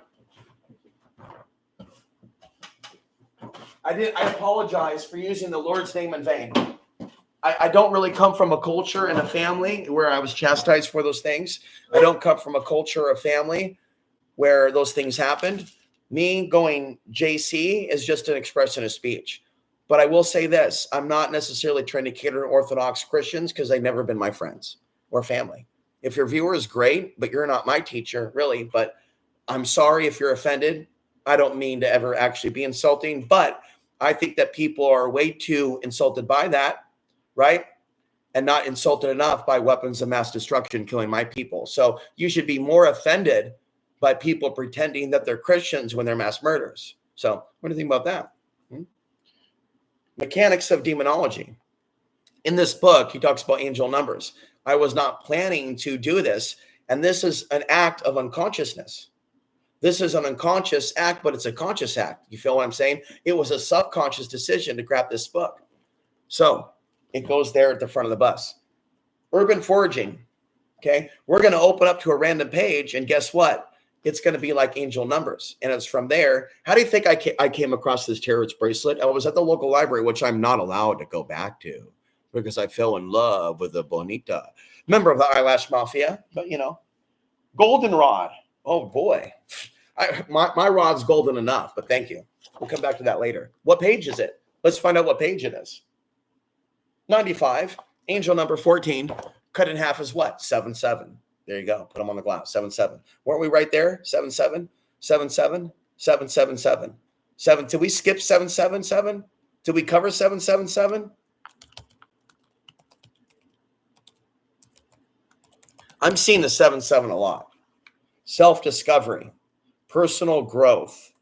apologize for using the Lord's name in vain. I don't really come from a culture and a family where I was chastised for those things. I don't come from a culture or a family where those things happened. Me going JC is just an expression of speech. But I will say this, I'm not necessarily trying to cater to Orthodox Christians because they've never been my friends or family. If your viewer is great, but you're not my teacher, really, but I'm sorry if you're offended. I don't mean to ever actually be insulting, but I think that people are way too insulted by that, right? And not insulted enough by weapons of mass destruction killing my people. So you should be more offended by people pretending that they're Christians when they're mass murderers. So what do you think about that? Mechanics of demonology. In this book, he talks about angel numbers. I was not planning to do this, and this is an act of unconsciousness. This is an unconscious act, but it's a conscious act. You feel what I'm saying? It was a subconscious decision to grab this book. So it goes there at the front of the bus. Urban foraging. Okay, we're going to open up to a random page, and guess what? It's going to be like angel numbers. And it's from there. How do you think I came across this terrorist bracelet? I was at the local library, which I'm not allowed to go back to because I fell in love with a bonita member of the eyelash mafia. But, goldenrod. Oh, boy. My rod's golden enough, but thank you. We'll come back to that later. What page is it? Let's find out what page it is. 95. Angel number 14. Cut in half is what? 77. There you go. Put them on the glass. 77. Weren't we right there? 77, 77, 777. 7. Did we skip 777? Did we cover 777? I'm seeing the 77 a lot. Self-discovery, personal growth,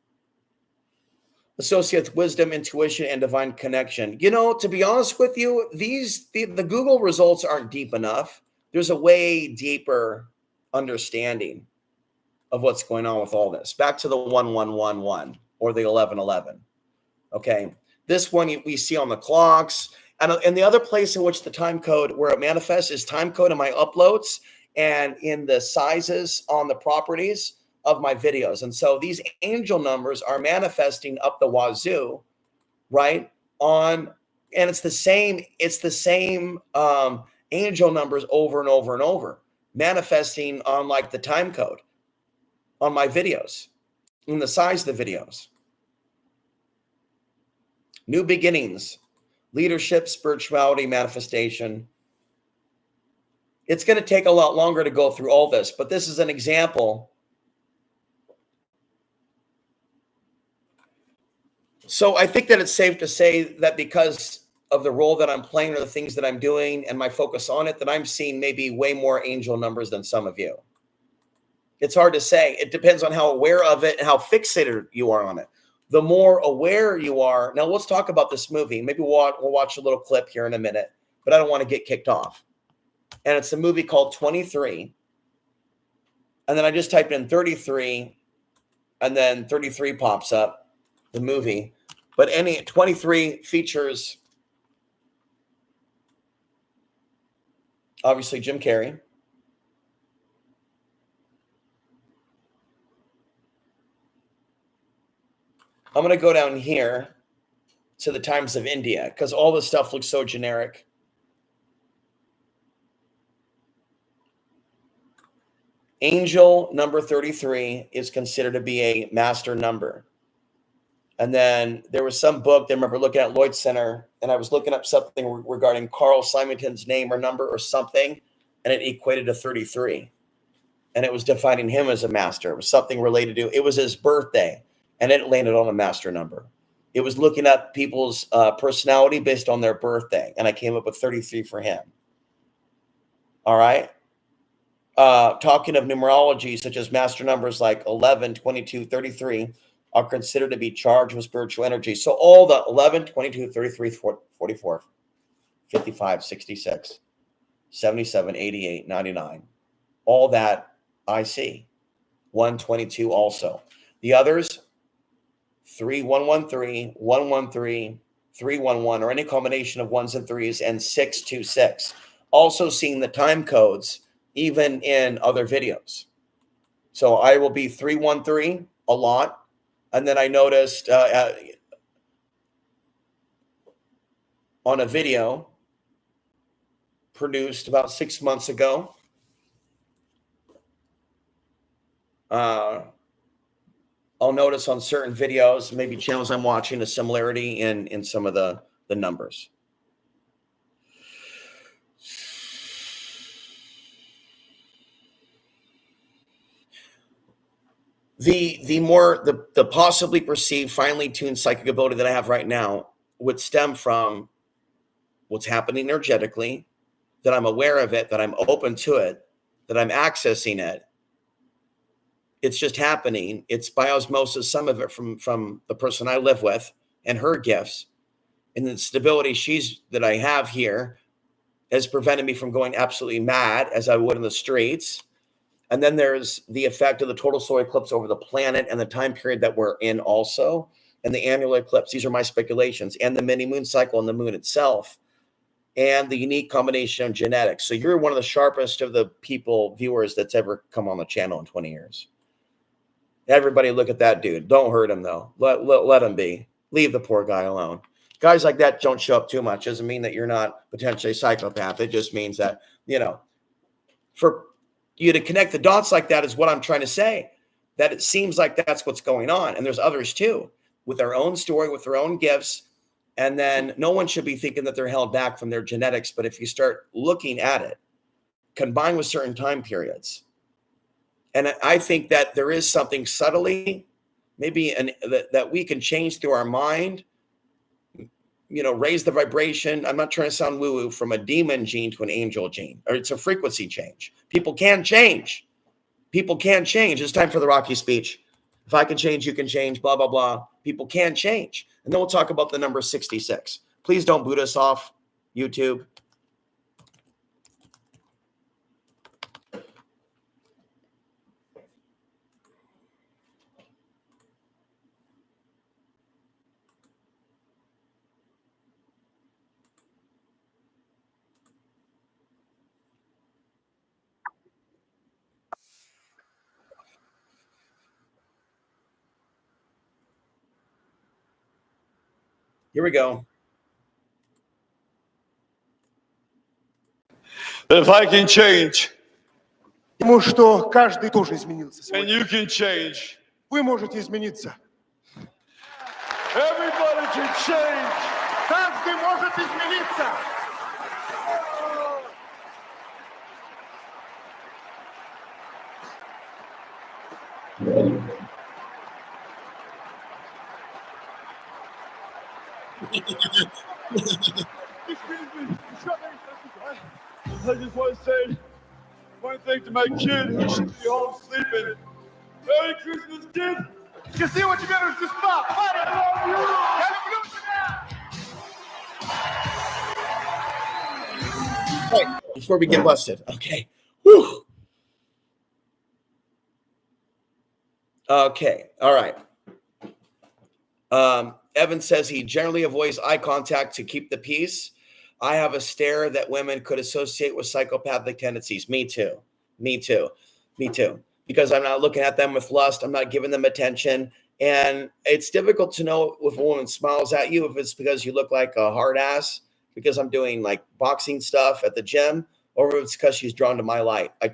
associates wisdom, intuition, and divine connection. To be honest with you, the Google results aren't deep enough. There's a way deeper understanding of what's going on with all this. Back to the 1111 or the 1111. Okay. This one we see on the clocks. And the other place in which the time code where it manifests is time code in my uploads and in the sizes on the properties of my videos. And so these angel numbers are manifesting up the wazoo, right? And it's the same angel numbers over and over and over, manifesting on like the time code on my videos, in the size of the videos. New beginnings, leadership, spirituality, manifestation. It's going to take a lot longer to go through all this, but this is an example. So I think that it's safe to say that because of the role that I'm playing or the things that I'm doing and my focus on it, that I'm seeing maybe way more angel numbers than some of you. It's hard to say. It depends on how aware of it and how fixated you are on it. The more aware you are. Now let's talk about this movie. Maybe we'll watch a little clip here in a minute, but I don't want to get kicked off. and it's a movie called 23. And then I just typed in 33, and then 33 pops up, the movie. But 23 features obviously Jim Carrey. I'm going to go down here to the Times of India because all this stuff looks so generic. Angel number 33 is considered to be a master number. And then there was some book, I remember looking at Lloyd Center, and I was looking up something regarding Carl Simonton's name or number or something, and it equated to 33. And it was defining him as a master. It was something related to, it was his birthday, and it landed on a master number. It was looking at people's personality based on their birthday, and I came up with 33 for him. All right. Talking of numerology, such as master numbers like 11, 22, 33, are considered to be charged with spiritual energy. So all the 11, 22, 33, 44, 55, 66, 77, 88, 99, all that I see. 122 also. The others, 3113, 113, 311, or any combination of ones and threes, and 626. Also seeing the time codes even in other videos. So I will be 313 a lot. And then I noticed on a video produced about 6 months ago, I'll notice on certain videos, maybe channels I'm watching, a similarity in some of the numbers. The possibly perceived finely tuned psychic ability that I have right now would stem from what's happening energetically, that I'm aware of it, that I'm open to it, that I'm accessing it. It's just happening. It's by osmosis, some of it from the person I live with and her gifts. And the stability that I have here has prevented me from going absolutely mad as I would in the streets. And then there's the effect of the total solar eclipse over the planet and the time period that we're in also, and the annular eclipse. These are my speculations, and the mini moon cycle and the moon itself, and the unique combination of genetics. So you're one of the sharpest of the viewers that's ever come on the channel in 20 years. Everybody look at that dude. Don't hurt him, though. Let him be. Leave the poor guy alone. Guys like that don't show up too much. Doesn't mean that you're not potentially a psychopath. It just means that, for you to connect the dots like that is what I'm trying to say, that it seems like that's what's going on. And there's others too, with their own story, with their own gifts. And then no one should be thinking that they're held back from their genetics. But if you start looking at it, combined with certain time periods, and I think that there is something subtly, maybe that we can change through our mind, raise the vibration. I'm not trying to sound woo-woo, from a demon gene to an angel gene, or it's a frequency change. People can change. People can change. It's time for the Rocky speech. If I can change, you can change, blah, blah, blah. People can change. And then we'll talk about the number 66. Please don't boot us off YouTube. Here we go. If I can change, Потому что каждый тоже изменился and сегодня. you can change. Вы можете измениться. Everybody can change. Каждый может измениться. I just want to say one thing to my kid who should be home sleeping. Merry Christmas, kid! Счастливо тебе Рождества! Парень! Я люблю тебя! Hey. before we get busted. Okay. Whew. Okay. All right. Evan says he generally avoids eye contact to keep the peace. I have a stare that women could associate with psychopathic tendencies. Me too. Me too. Me too. Because I'm not looking at them with lust. I'm not giving them attention. And it's difficult to know if a woman smiles at you, if it's because you look like a hard ass, because I'm doing like boxing stuff at the gym, or if it's because she's drawn to my light. I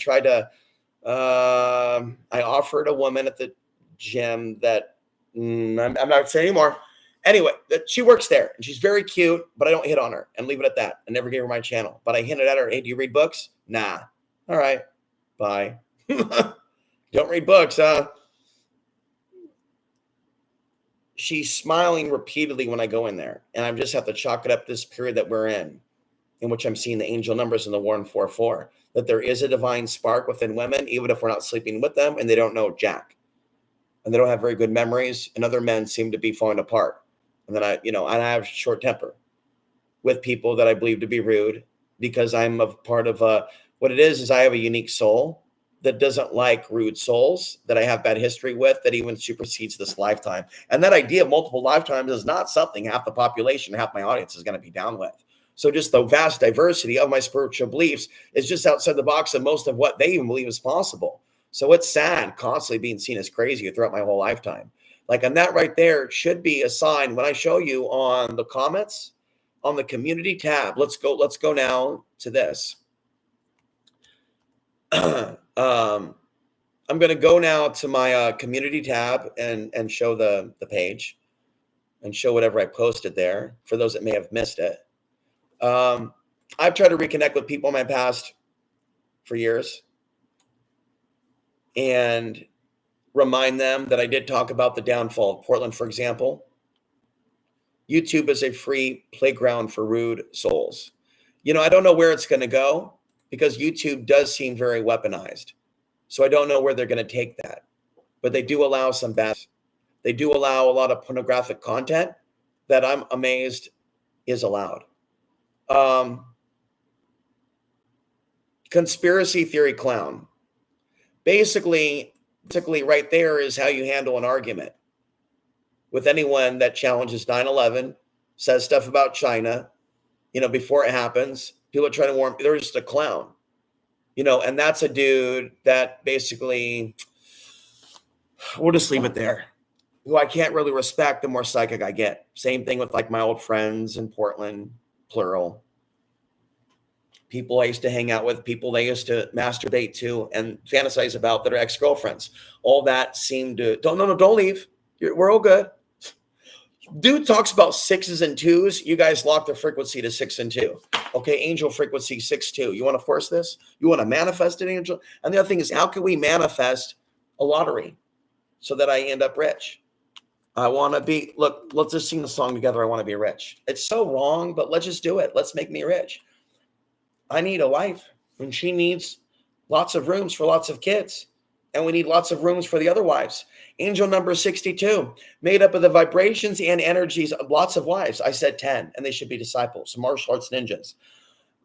offered a woman at the gym that I'm not going to say anymore. Anyway, she works there and she's very cute, but I don't hit on her and leave it at that. I never gave her my channel, but I hinted at her, hey, do you read books? Nah. All right. Bye. Don't read books, huh? She's smiling repeatedly when I go in there, and I just have to chalk it up this period that we're in which I'm seeing the angel numbers in the 144, that there is a divine spark within women, even if we're not sleeping with them and they don't know jack. And they don't have very good memories, and other men seem to be falling apart. And then I have short temper with people that I believe to be rude, because I'm a part of what it is I have a unique soul that doesn't like rude souls that I have bad history with, that even supersedes this lifetime. And that idea of multiple lifetimes is not something half the population, half my audience is going to be down with. So just the vast diversity of my spiritual beliefs is just outside the box of most of what they even believe is possible. So it's sad constantly being seen as crazy throughout my whole lifetime. Like, and that right there should be a sign when I show you on the comments, on the community tab. Let's go now to this. I'm going to go now to my community tab and show the page and show whatever I posted there for those that may have missed it. I've tried to reconnect with people in my past for years and remind them that I did talk about the downfall of Portland, for example. YouTube is a free playground for rude souls. I don't know where it's going to go, because YouTube does seem very weaponized. So I don't know where they're going to take that. But they do allow some bad. They do allow a lot of pornographic content that I'm amazed is allowed. Conspiracy theory clown. Basically right there is how you handle an argument with anyone that challenges 9/11, says stuff about China, before it happens. People are trying to warn, they're just a clown, and that's a dude that basically, we'll just leave it there, who I can't really respect the more psychic I get. Same thing with like my old friends in Portland, plural. People I used to hang out with, people they used to masturbate to and fantasize about that are ex-girlfriends. All that seemed to, don't leave. We're all good. Dude talks about 6s and 2s. You guys lock the frequency to 6 and 2. Okay, angel frequency 6-2. You want to force this? You want to manifest an angel? And the other thing is, how can we manifest a lottery so that I end up rich? I want to be, look, let's just sing the song together. I want to be rich. It's so wrong, but let's just do it. Let's make me rich. I need a wife, and she needs lots of rooms for lots of kids. And we need lots of rooms for the other wives. Angel number 62, made up of the vibrations and energies of lots of wives. I said 10, and they should be disciples, martial arts ninjas.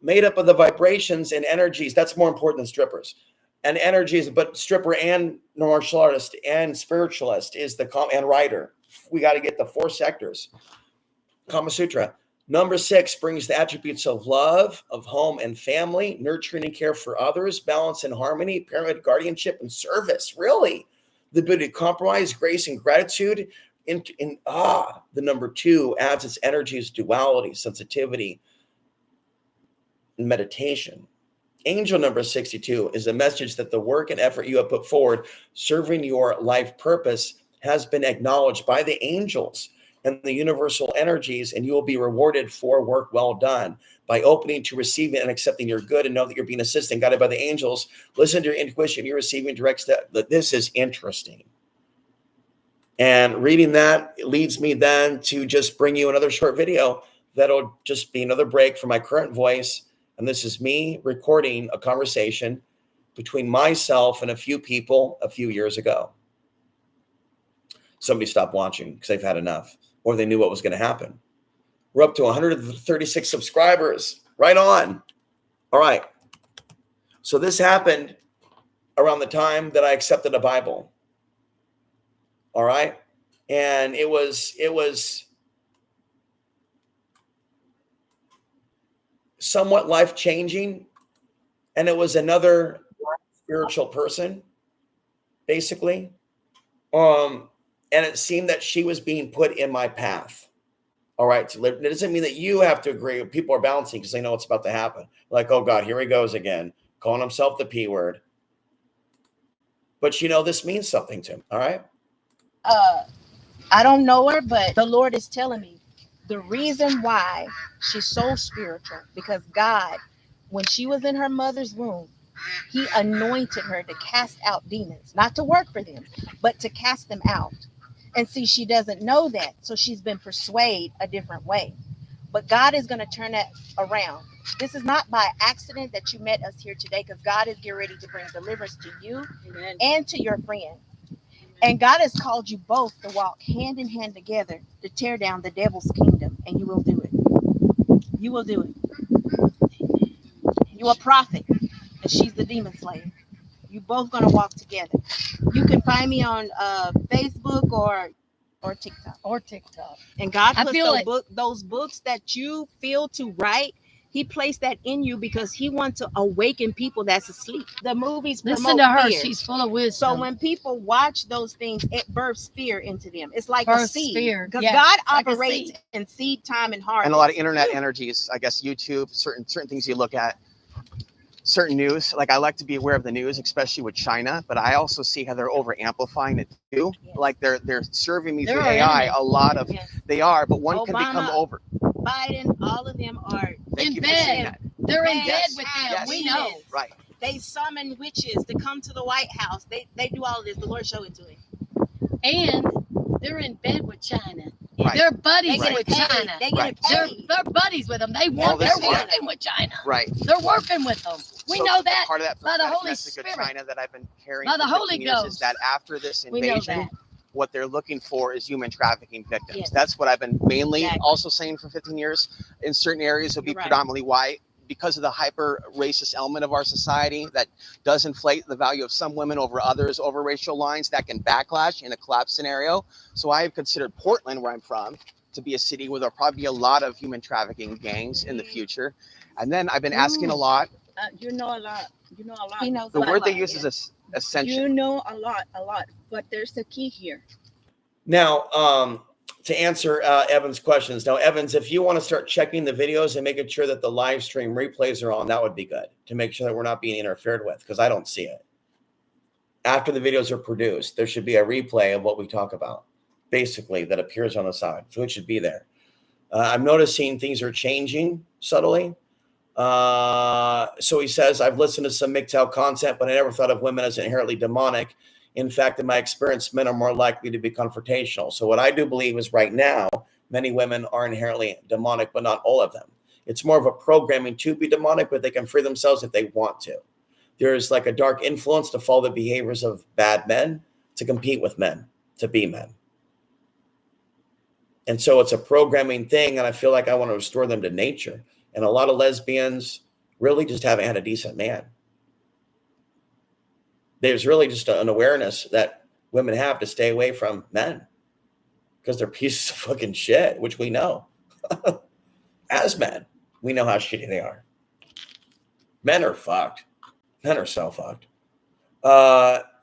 Made up of the vibrations and energies. That's more important than strippers. And energies, but stripper and martial artist and spiritualist is and writer. We got to get the 4 sectors. Kama Sutra. Number 6 brings the attributes of love, of home and family, nurturing and care for others, balance and harmony, parenthood, guardianship, and service. Really? The ability to compromise, grace, and gratitude. The number 2 adds its energies, duality, sensitivity, and meditation. Angel number 62 is a message that the work and effort you have put forward serving your life purpose has been acknowledged by the angels and the universal energies, and you will be rewarded for work well done by opening to receiving and accepting your good, and know that you're being assisted and guided by the angels. Listen to your intuition. You're receiving direct step. This is interesting. And reading that leads me then to just bring you another short video that'll just be another break from my current voice. And this is me recording a conversation between myself and a few people a few years ago. Somebody stopped watching because they've had enough, or they knew what was going to happen. We're up to 136 subscribers. Right on. All right. So this happened around the time that I accepted the Bible. All right. And it was somewhat life-changing. And it was another spiritual person, basically. And it seemed that she was being put in my path. All right. So it doesn't mean that you have to agree. People are bouncing because they know what's about to happen. Like, oh God, here he goes again, calling himself the P word. But you know, this means something to him. All right. I don't know her, but the Lord is telling me the reason why she's so spiritual, because God, when she was in her mother's womb, he anointed her to cast out demons, not to work for them, but to cast them out. And see, she doesn't know that. So she's been persuaded a different way. But God is going to turn that around. This is not by accident that you met us here today, because God is getting ready to bring deliverance to you and to your friend. And God has called you both to walk hand in hand together to tear down the devil's kingdom. And you will do it. You will do it. You're a prophet, and she's the demon slayer. You both going to walk together. You can find me on Facebook or TikTok. And God puts those books that you feel to write. He placed that in you because he wants to awaken people that's asleep. The movies Listen to her. fear. She's full of wisdom. So when people watch those things, it births fear into them. It's like a seed. Because Yes, God like a operates seed. in seed time and harvest. And a lot of internet energies, I guess YouTube, certain things you look at, certain news. Like I like to be aware of the news, especially with China, but I also see how they're over amplifying it too. Yes. Like they're serving me They're through AI a lot of Yes. they are, but one can Obama, become over. Biden, all of them are Thank you for bed. saying that. They're in Yes, bed with them. yes. We know. Right. They summon witches to come to the White House. They do all of this. The Lord showed it to him. And they're in bed with China. Right. They're buddies They get with paid. China. They get Right. paid. They're buddies with them. They All want. this They're is it. working with China. Right. They're working with them. We So know that part of that by the prophetic Holy message of Spirit. China that I've been carrying By the for Holy 15 years is Ghost. that after this We know invasion, that. what they're looking for is human trafficking victims. Yes. That's what I've been mainly Exactly. also saying for 15 years. In certain areas, it'll be You're right. predominantly white because of the hyper racist element of our society that does inflate the value of some women over others over racial lines that can backlash in a collapse scenario. So I have considered Portland, where I'm from, to be a city where there'll probably be a lot of human trafficking gangs in the future. And then I've been asking a lot. You know a lot. You know a lot. He knows The a word lot. they use is ascension. You know a lot. But there's a key here. Now, to answer Evan's questions. Now, Evans, if you want to start checking the videos and making sure that the live stream replays are on, that would be good to make sure that we're not being interfered with, because I don't see it. After the videos are produced, there should be a replay of what we talk about, basically, that appears on the side. So it should be there. I'm noticing things are changing subtly. So he says, I've listened to some MGTOW content, but I never thought of women as inherently demonic. In fact, in my experience, men are more likely to be confrontational. So what I do believe is right now, many women are inherently demonic, but not all of them. It's more of a programming to be demonic, but they can free themselves if they want to. There's like a dark influence to follow the behaviors of bad men, to compete with men, to be men. And so it's a programming thing, and I feel like I want to restore them to nature. And a lot of lesbians really just haven't had a decent man. There's really just an awareness that women have to stay away from men because they're pieces of fucking shit, which we know. As men, we know how shitty they are. Men are fucked. Men are so fucked.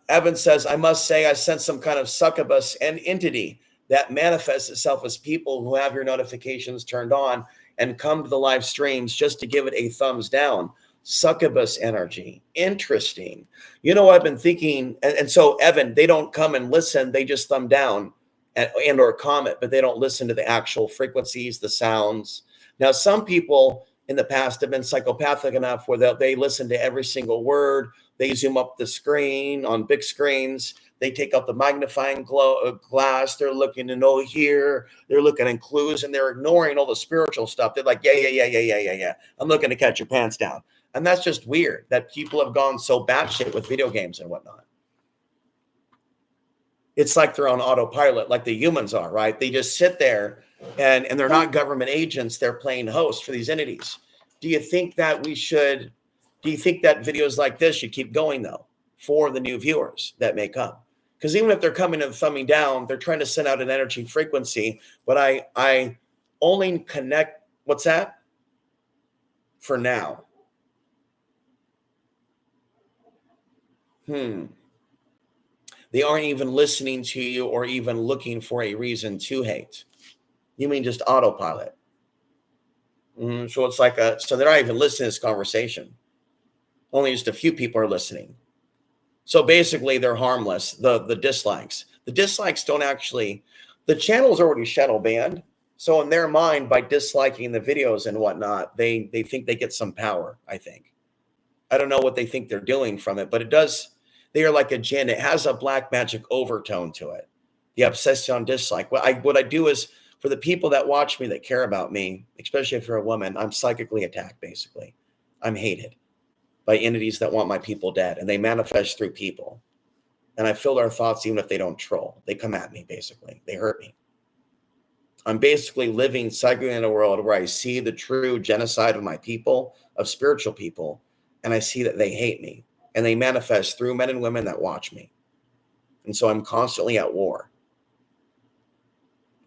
Evan says, I must say I sense some kind of succubus and entity that manifests itself as people who have your notifications turned on and come to the live streams just to give it a thumbs down. Succubus energy. Interesting. You know, I've been thinking, and so Evan, they don't come and listen. They just thumb down and or comment, but they don't listen to the actual frequencies, the sounds. Now, some people in the past have been psychopathic enough where they listen to every single word. They zoom up the screen on big screens. They take out the magnifying glass. They're looking to know here. They're looking at clues, and they're ignoring all the spiritual stuff. They're like, yeah. I'm looking to catch your pants down. And that's just weird that people have gone so batshit with video games and whatnot. It's like they're on autopilot, like the humans are, right? They just sit there and they're not government agents. They're playing host for these entities. Do you think that we should Do you think that videos like this should keep going, though, for the new viewers that may come? Because even if they're coming and thumbing down, they're trying to send out an energy frequency. But I only connect. What's that? For now. They aren't even listening to you or even looking for a reason to hate. You mean just autopilot? So it's like so they're not even listening to this conversation. Only just a few people are listening. So basically, they're harmless. The dislikes. The dislikes don't actually. The channel is already shadow banned. So in their mind, by disliking the videos and whatnot, they think they get some power. I think. I don't know what they think they're doing from it, but it does. They are like a djinn. It has a black magic overtone to it. The obsession on dislike. What I do is for the people that watch me that care about me, especially if you're a woman, I'm psychically attacked. Basically, I'm hated by entities that want my people dead, and they manifest through people. And I feel their thoughts even if they don't troll. They come at me, basically. They hurt me. I'm basically living psychically in a world where I see the true genocide of my people, of spiritual people, and I see that they hate me. And they manifest through men and women that watch me. And so I'm constantly at war.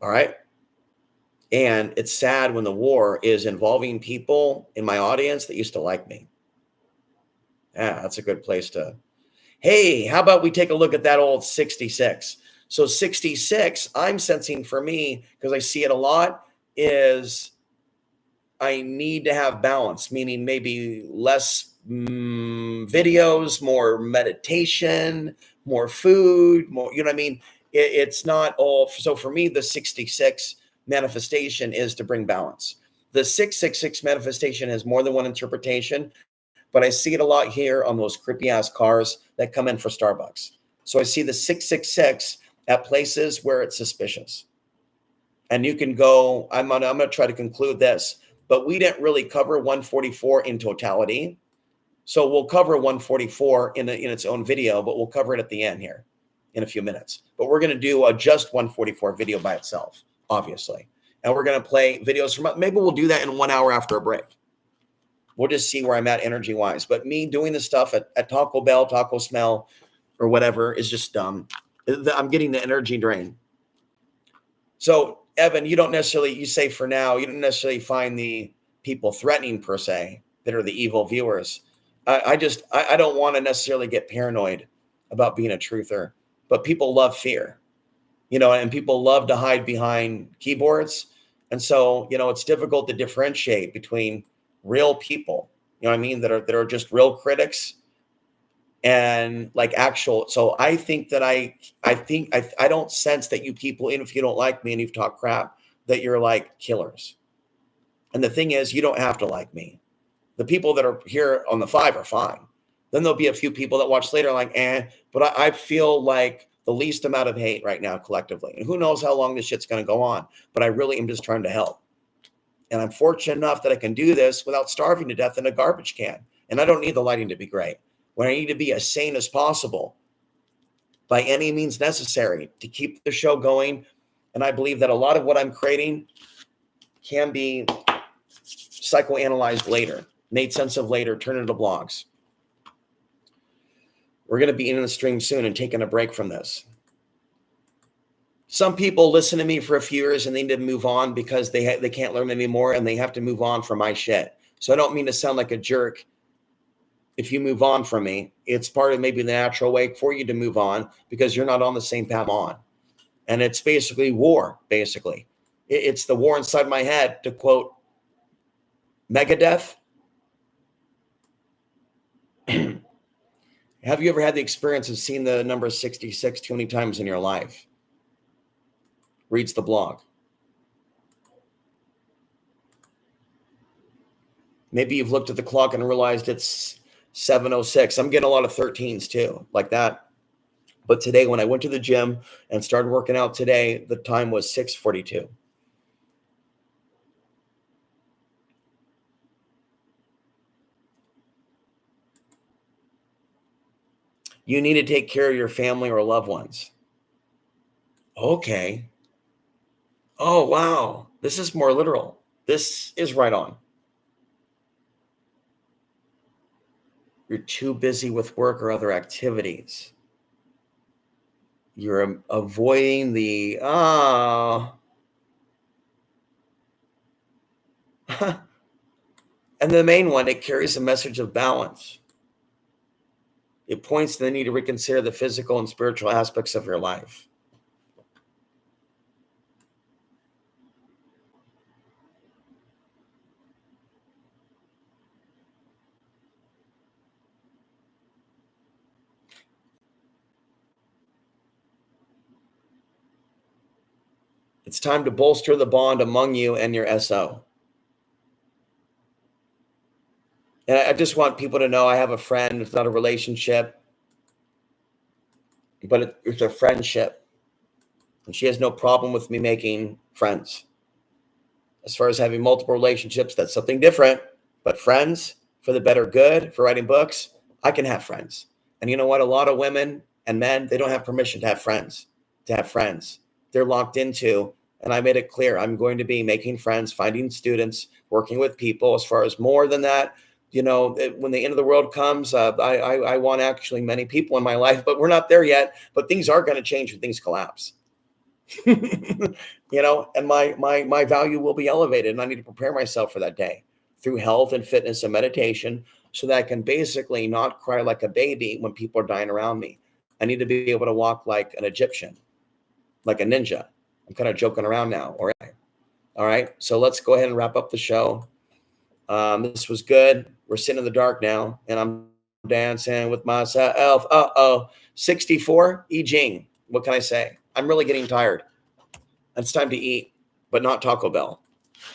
All right? And it's sad when the war is involving people in my audience that used to like me. Yeah, that's a good place to. Hey, how about we take a look at that old 66? So 66, I'm sensing for me, because I see it a lot, is I need to have balance, meaning maybe less videos, more meditation, more food, more, you know what I mean? It's not all. So for me, the 66 manifestation is to bring balance. The 666 manifestation has more than one interpretation, but I see it a lot here on those creepy ass cars that come in for Starbucks. So I see the 666 at places where it's suspicious. And you can go, I'm going to try to conclude this, but we didn't really cover 144 in totality. So we'll cover 144 in its own video, but we'll cover it at the end here in a few minutes. But we're going to do a just 144 video by itself, obviously. And we're going to play videos from, maybe we'll do that in 1 hour after a break. We'll just see where I'm at energy-wise. But me doing the stuff at Taco Bell, Taco Smell, or whatever is just dumb. I'm getting the energy drain. So, Evan, you say for now, you don't necessarily find the people threatening per se that are the evil viewers. I don't want to necessarily get paranoid about being a truther. But people love fear, and people love to hide behind keyboards. And so, it's difficult to differentiate between real people, that are just real critics and like actual. So I think that I don't sense that you people, even if you don't like me and you've talked crap, that you're like killers. And the thing is, you don't have to like me. The people that are here on the 5 are fine. Then there'll be a few people that watch later like, but I feel like the least amount of hate right now collectively. And who knows how long this shit's going to go on, but I really am just trying to help. And I'm fortunate enough that I can do this without starving to death in a garbage can. And I don't need the lighting to be great. When I need to be as sane as possible by any means necessary to keep the show going. And I believe that a lot of what I'm creating can be psychoanalyzed later, made sense of later, turn into blogs. We're going to be in the stream soon and taking a break from this. Some people listen to me for a few years and they need to move on because they can't learn anymore and they have to move on from my shit. So I don't mean to sound like a jerk. If you move on from me, it's part of maybe the natural way for you to move on because you're not on the same path I'm on. And it's basically war, basically. It's the war inside my head, to quote Megadeth. Have you ever had the experience of seeing the number 66 too many times in your life? Reads the blog. Maybe you've looked at the clock and realized it's 7:06. I'm getting a lot of 13s too, like that. But today, when I went to the gym and started working out today, the time was 6:42. You need to take care of your family or loved ones. Okay. Oh, wow. This is more literal. This is right on. You're too busy with work or other activities. You're avoiding the and the main one, it carries a message of balance. It points to the need to reconsider the physical and spiritual aspects of your life. It's time to bolster the bond among you and your SO. And I just want people to know I have a friend. It's not a relationship, but it's a friendship. And she has no problem with me making friends. As far as having multiple relationships, that's something different. But friends, for the better good, for writing books, I can have friends. And you know what? A lot of women and men, they don't have permission to have friends. They're locked into, and I made it clear, I'm going to be making friends, finding students, working with people. As far as more than that, when the end of the world comes, I want actually many people in my life, but we're not there yet. But things are going to change when things collapse. And my value will be elevated, and I need to prepare myself for that day through health and fitness and meditation, so that I can basically not cry like a baby when people are dying around me. I need to be able to walk like an Egyptian, like a ninja. I'm kind of joking around now. All right. So let's go ahead and wrap up the show. This was good. We're sitting in the dark now, and I'm dancing with myself. 64 I Ching. What can I say? I'm really getting tired. It's time to eat, but not Taco Bell.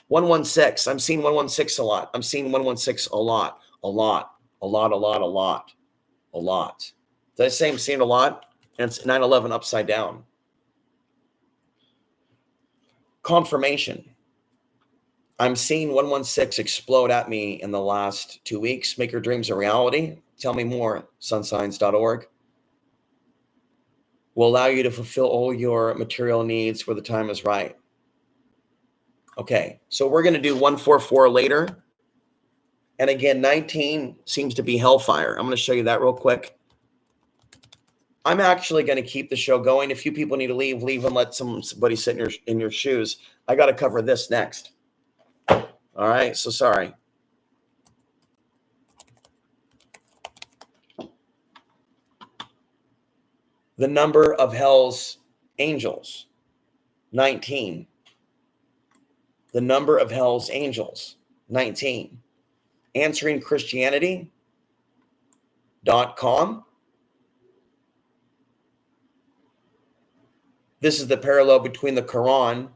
116. I'm seeing 116 a lot. I'm seeing 116 a lot. Did I say I'm seeing a lot? And it's 9/11 upside down. Confirmation. I'm seeing 116 explode at me in the last 2 weeks. Make your dreams a reality. Tell me more, sunsigns.org. Will allow you to fulfill all your material needs where the time is right. Okay, so we're going to do 144 later. And again, 19 seems to be hellfire. I'm going to show you that real quick. I'm actually going to keep the show going. If you people need to leave and let somebody sit in your shoes. I got to cover this next. All right, so sorry. The number of hell's angels, 19. The number of hell's angels, 19. AnsweringChristianity.com. This is the parallel between the Quran,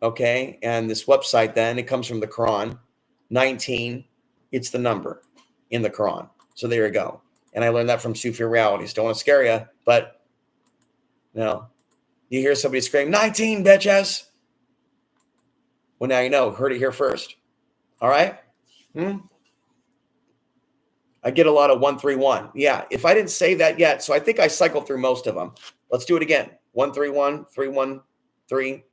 okay, and this website then. It comes from the Quran. 19, it's the number in the Quran. So there you go. And I learned that from Sufi Realities. Don't want to scare you, but you hear somebody scream, 19, bitches. Well, now you know. Heard it here first. All right? I get a lot of 131. Yeah, if I didn't say that yet, so I think I cycled through most of them. Let's do it again. 131, 313,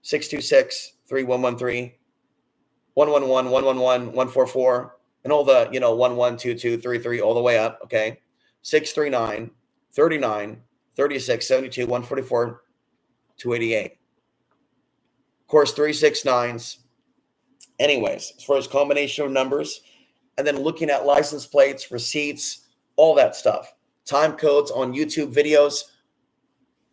626, 3113, 111, 111, 144, and all the, 1122, 33, all the way up, okay? 639, 39, 36, 72, 144, 288. Of course, 369s. Anyways, as far as combination of numbers, and then looking at license plates, receipts, all that stuff, time codes on YouTube videos.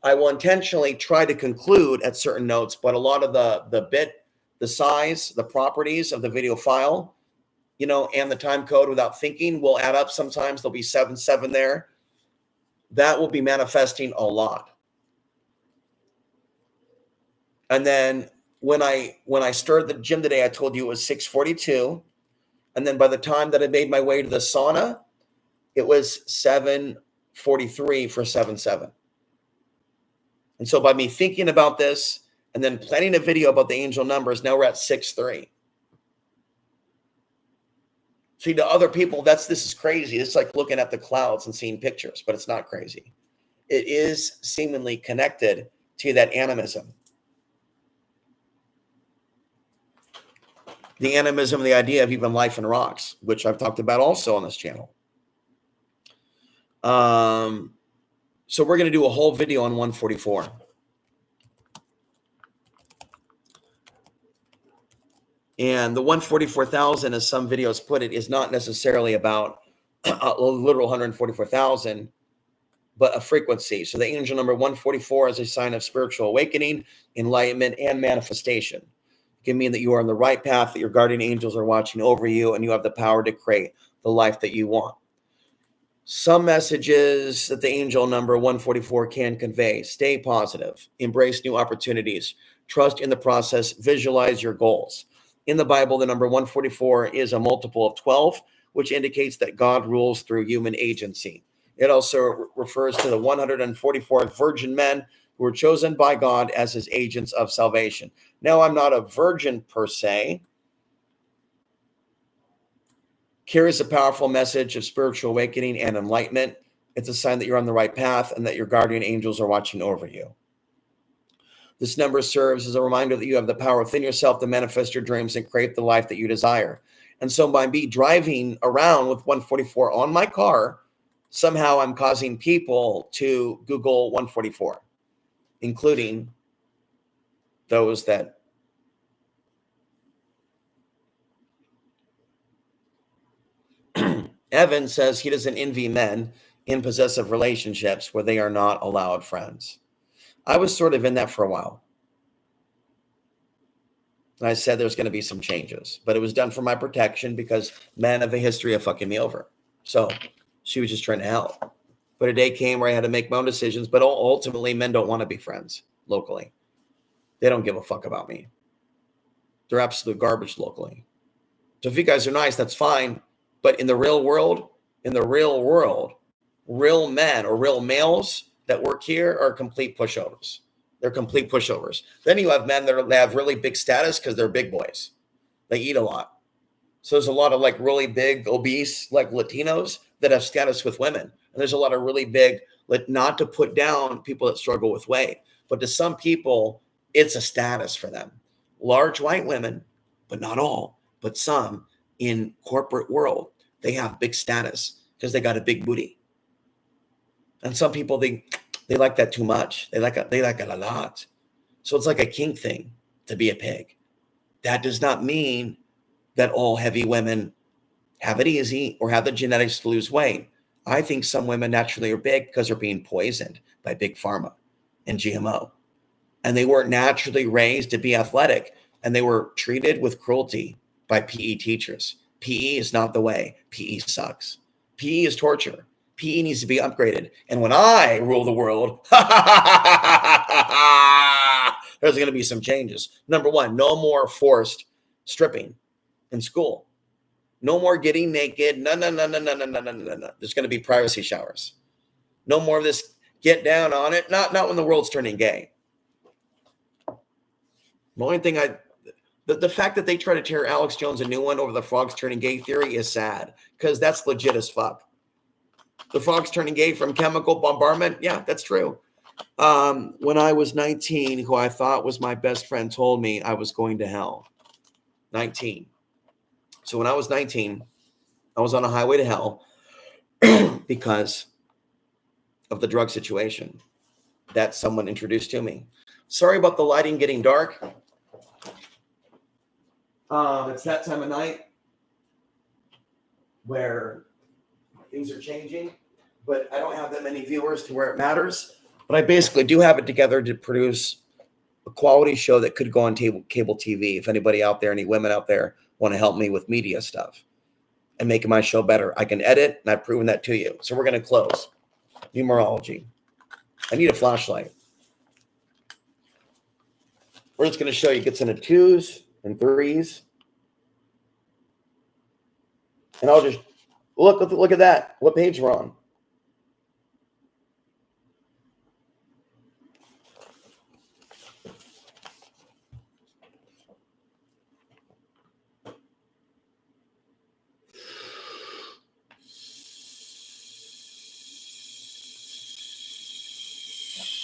I will intentionally try to conclude at certain notes, but a lot of the bit, the size, the properties of the video file, and the time code without thinking will add up. Sometimes there'll be 77 there. That will be manifesting a lot. And then when I started the gym today, I told you it was 6:42. And then by the time that I made my way to the sauna, it was 7:43 for 7/7. And so by me thinking about this and then planning a video about the angel numbers, now we're at 6:3. See, to other people, this is crazy. It's like looking at the clouds and seeing pictures, but it's not crazy. It is seemingly connected to that animism. the animism, the idea of even life in rocks, which I've talked about also on this channel. So we're going to do a whole video on 144. And the 144,000, as some videos put it, is not necessarily about a literal 144,000, but a frequency. So the angel number 144 is a sign of spiritual awakening, enlightenment, and manifestation. It can mean that you are on the right path, that your guardian angels are watching over you, and you have the power to create the life that you want. Some messages that the angel number 144 can convey: stay positive, embrace new opportunities, trust in the process, visualize your goals. In the Bible, the number 144 is a multiple of 12, which indicates that God rules through human agency. It also refers to the 144 virgin men who were chosen by God as his agents of salvation. Now, I'm not a virgin per se. Carries a powerful message of spiritual awakening and enlightenment. It's a sign that you're on the right path and that your guardian angels are watching over you. This number serves as a reminder that you have the power within yourself to manifest your dreams and create the life that you desire. And so by me driving around with 144 on my car, somehow I'm causing people to Google 144, including those that Evan says he doesn't envy men in possessive relationships where they are not allowed friends. I was sort of in that for a while. And I said there's going to be some changes, but it was done for my protection because men have a history of fucking me over. So she was just trying to help. But a day came where I had to make my own decisions, but ultimately men don't want to be friends locally. They don't give a fuck about me. They're absolute garbage locally. So if you guys are nice, that's fine. But in the real world, real men or real males that work here are complete pushovers. They're complete pushovers. Then you have men that have really big status because they're big boys. They eat a lot. So there's a lot of like really big, obese, like Latinos that have status with women. And there's a lot of really big, not to put down people that struggle with weight, but to some people, it's a status for them. Large white women, but not all, but some in corporate world, they have big status because they got a big booty. And some people, they like that too much. They like it a lot. So it's like a kink thing to be a pig. That does not mean that all heavy women have it easy or have the genetics to lose weight. I think some women naturally are big because they're being poisoned by big pharma and GMO. And they weren't naturally raised to be athletic, and they were treated with cruelty by PE teachers. PE is not the way. PE sucks. PE is torture. PE needs to be upgraded. And when I rule the world, there's going to be some changes. Number one, no more forced stripping in school. No more getting naked. No. There's going to be privacy showers. No more of this get down on it. Not when the world's turning gay. The only thing the fact that they try to tear Alex Jones a new one over the frogs turning gay theory is sad because that's legit as fuck. The frogs turning gay from chemical bombardment. Yeah, that's true. When I was 19, who I thought was my best friend told me I was going to hell. 19. So when I was 19, I was on a highway to hell because of the drug situation that someone introduced to me. Sorry about the lighting getting dark. It's that time of night where things are changing, but I don't have that many viewers to where it matters. But I basically do have it together to produce a quality show that could go on cable TV. If anybody out there, any women out there want to help me with media stuff and making my show better, I can edit, and I've proven that to you. So we're going to close. Numerology. I need a flashlight. We're just going to show you gets into 2s and 3s. And I'll just look at that. What page we're on.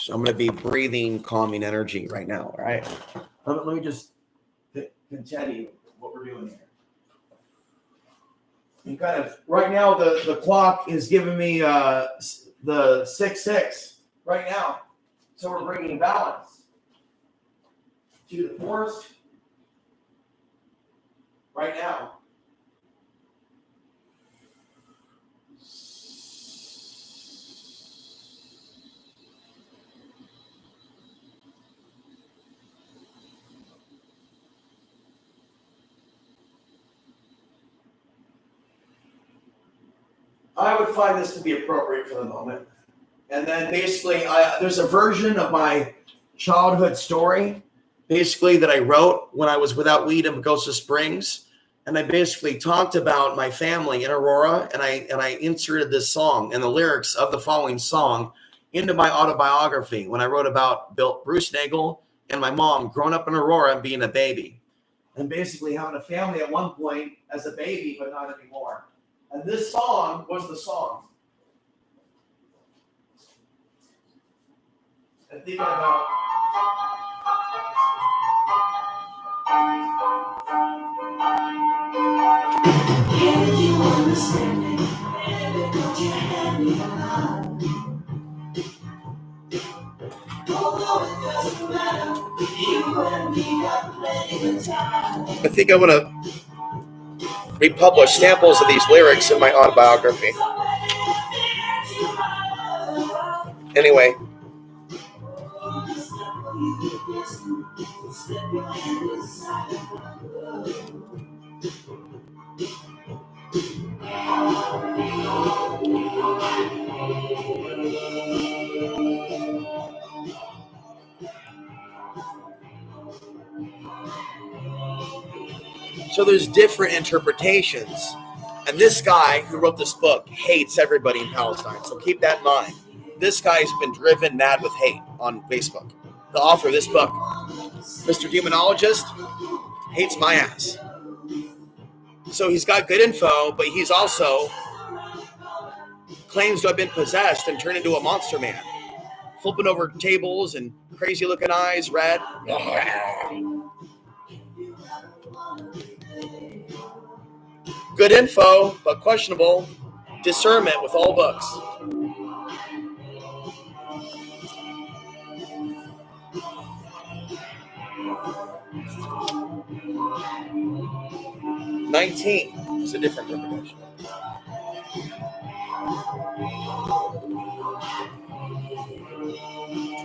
I'm going to be breathing calming energy right now. All right. Let me just tell you what we're doing here. You kind of right now the clock is giving me the 6-6 right now, so we're bringing balance to the force right now. I would find this to be appropriate for the moment. And then basically, there's a version of my childhood story, basically, that I wrote when I was without weed in Pagosa Springs. And I basically talked about my family in Aurora, and I inserted this song and the lyrics of the following song into my autobiography when I wrote about Bruce Nagel and my mom growing up in Aurora and being a baby. And basically having a family at one point as a baby, but not anymore. And this song was the song. And thinking about Can't you understand me? Baby, put your hand in mine. Although it doesn't matter, you and me got plenty of time. I think I'm gonna republish samples of these lyrics in my autobiography. Anyway. So there's different interpretations. And this guy who wrote this book hates everybody in Palestine. So keep that in mind. This guy's been driven mad with hate on Facebook. The author of this book, Mr. Demonologist, hates my ass. So he's got good info, but he's also claims to have been possessed and turned into a monster man. Flipping over tables and crazy looking eyes, red. Good info, but questionable discernment with all books. $19 is a different interpretation.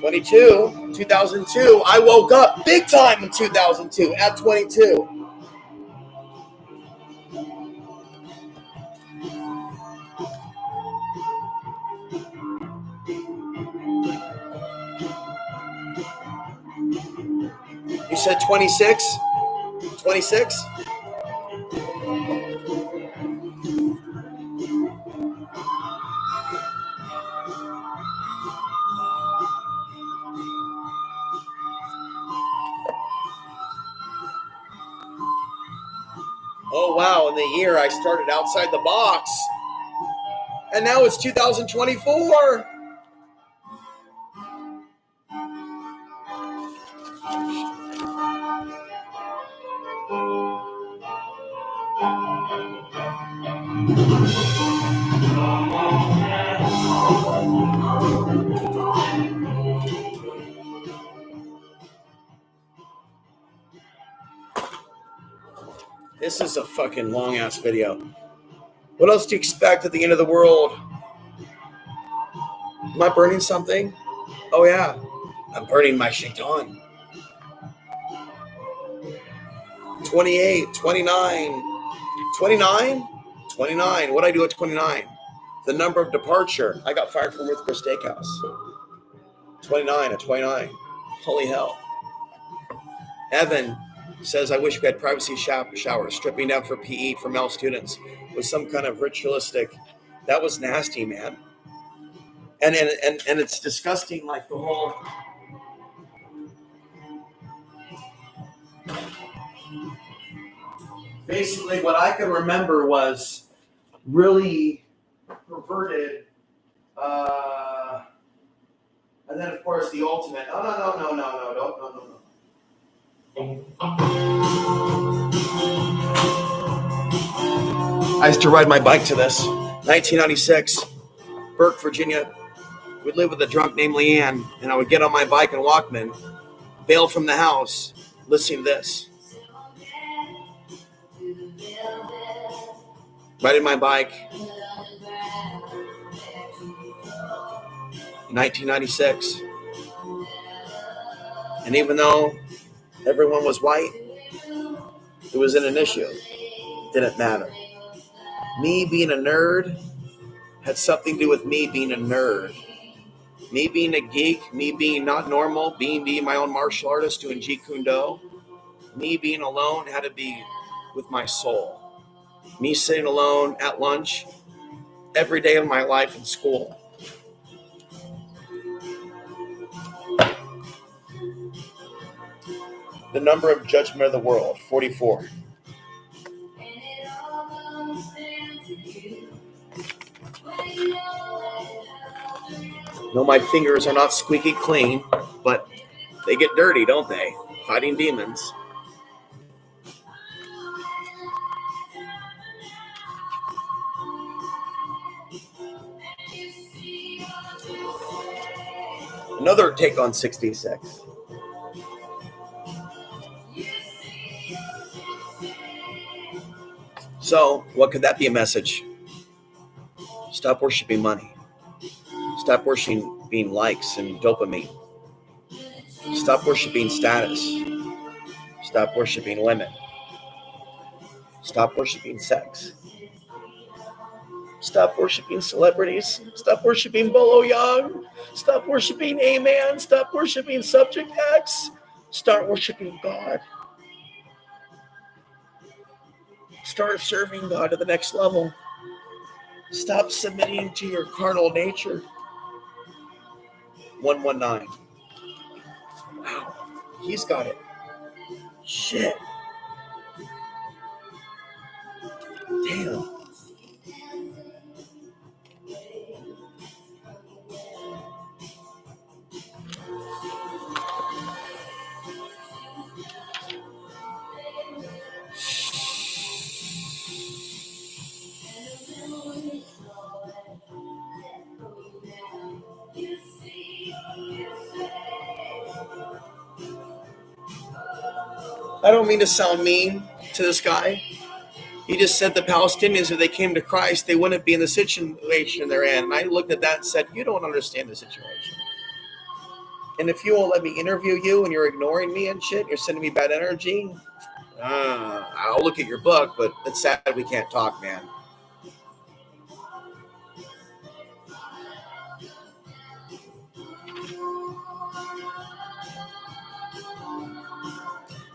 $22, 2002. I woke up big time in 2002 at 22. You said 26? 26? Oh, wow. In the year I started outside the box. And now it's 2024. This is a fucking long ass video. What else do you expect at the end of the world? Am I burning something? Oh yeah, I'm burning my shaitan. 28, 29, 29? 29. What'd I do at 29? The number of departure. I got fired from Ruth Chris Steakhouse. 29 at 29. Holy hell. Evan says, I wish we had privacy showers, stripping down for PE for male students with some kind of ritualistic. That was nasty, man. And it's disgusting, like the whole. Basically, what I could remember was really perverted. And then, of course, the ultimate. No. I used to ride my bike to this. 1996, Burke, Virginia. We'd live with a drunk named Leanne, and I would get on my bike and Walkman, bail from the house, listening to this. Riding my bike. 1996. And even though everyone was white, it wasn't an issue. Didn't matter. Me being a nerd had something to do with me being a nerd. Me being a geek, me being not normal, being my own martial artist doing Jeet Kune Do. Me being alone had to be with my soul. Me sitting alone at lunch every day of my life in school. The number of judgment of the world, 44. No, my fingers are not squeaky clean, but they get dirty, don't they? Fighting demons. Another take on 66. So, what could that be a message? Stop worshiping money. Stop worshiping likes and dopamine. Stop worshiping status. Stop worshiping women. Stop worshiping sex. Stop worshiping celebrities. Stop worshiping Bolo Young. Stop worshiping A-Man. Stop worshiping Subject X. Start worshiping God. Start serving God to the next level. Stop submitting to your carnal nature. 119. Wow, he's got it. Shit. Damn. I don't mean to sound mean to this guy. He just said the Palestinians, if they came to Christ, they wouldn't be in the situation they're in. And I looked at that and said, you don't understand the situation. And if you won't let me interview you and you're ignoring me and shit, you're sending me bad energy, I'll look at your book, but it's sad we can't talk, man.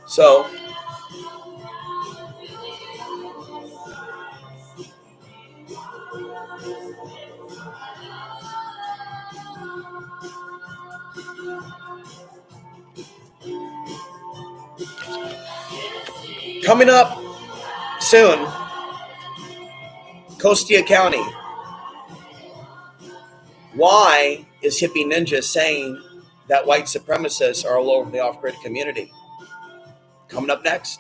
So, coming up soon, Costia County. Why is Hippie Ninja saying that white supremacists are all over the off-grid community? Coming up next.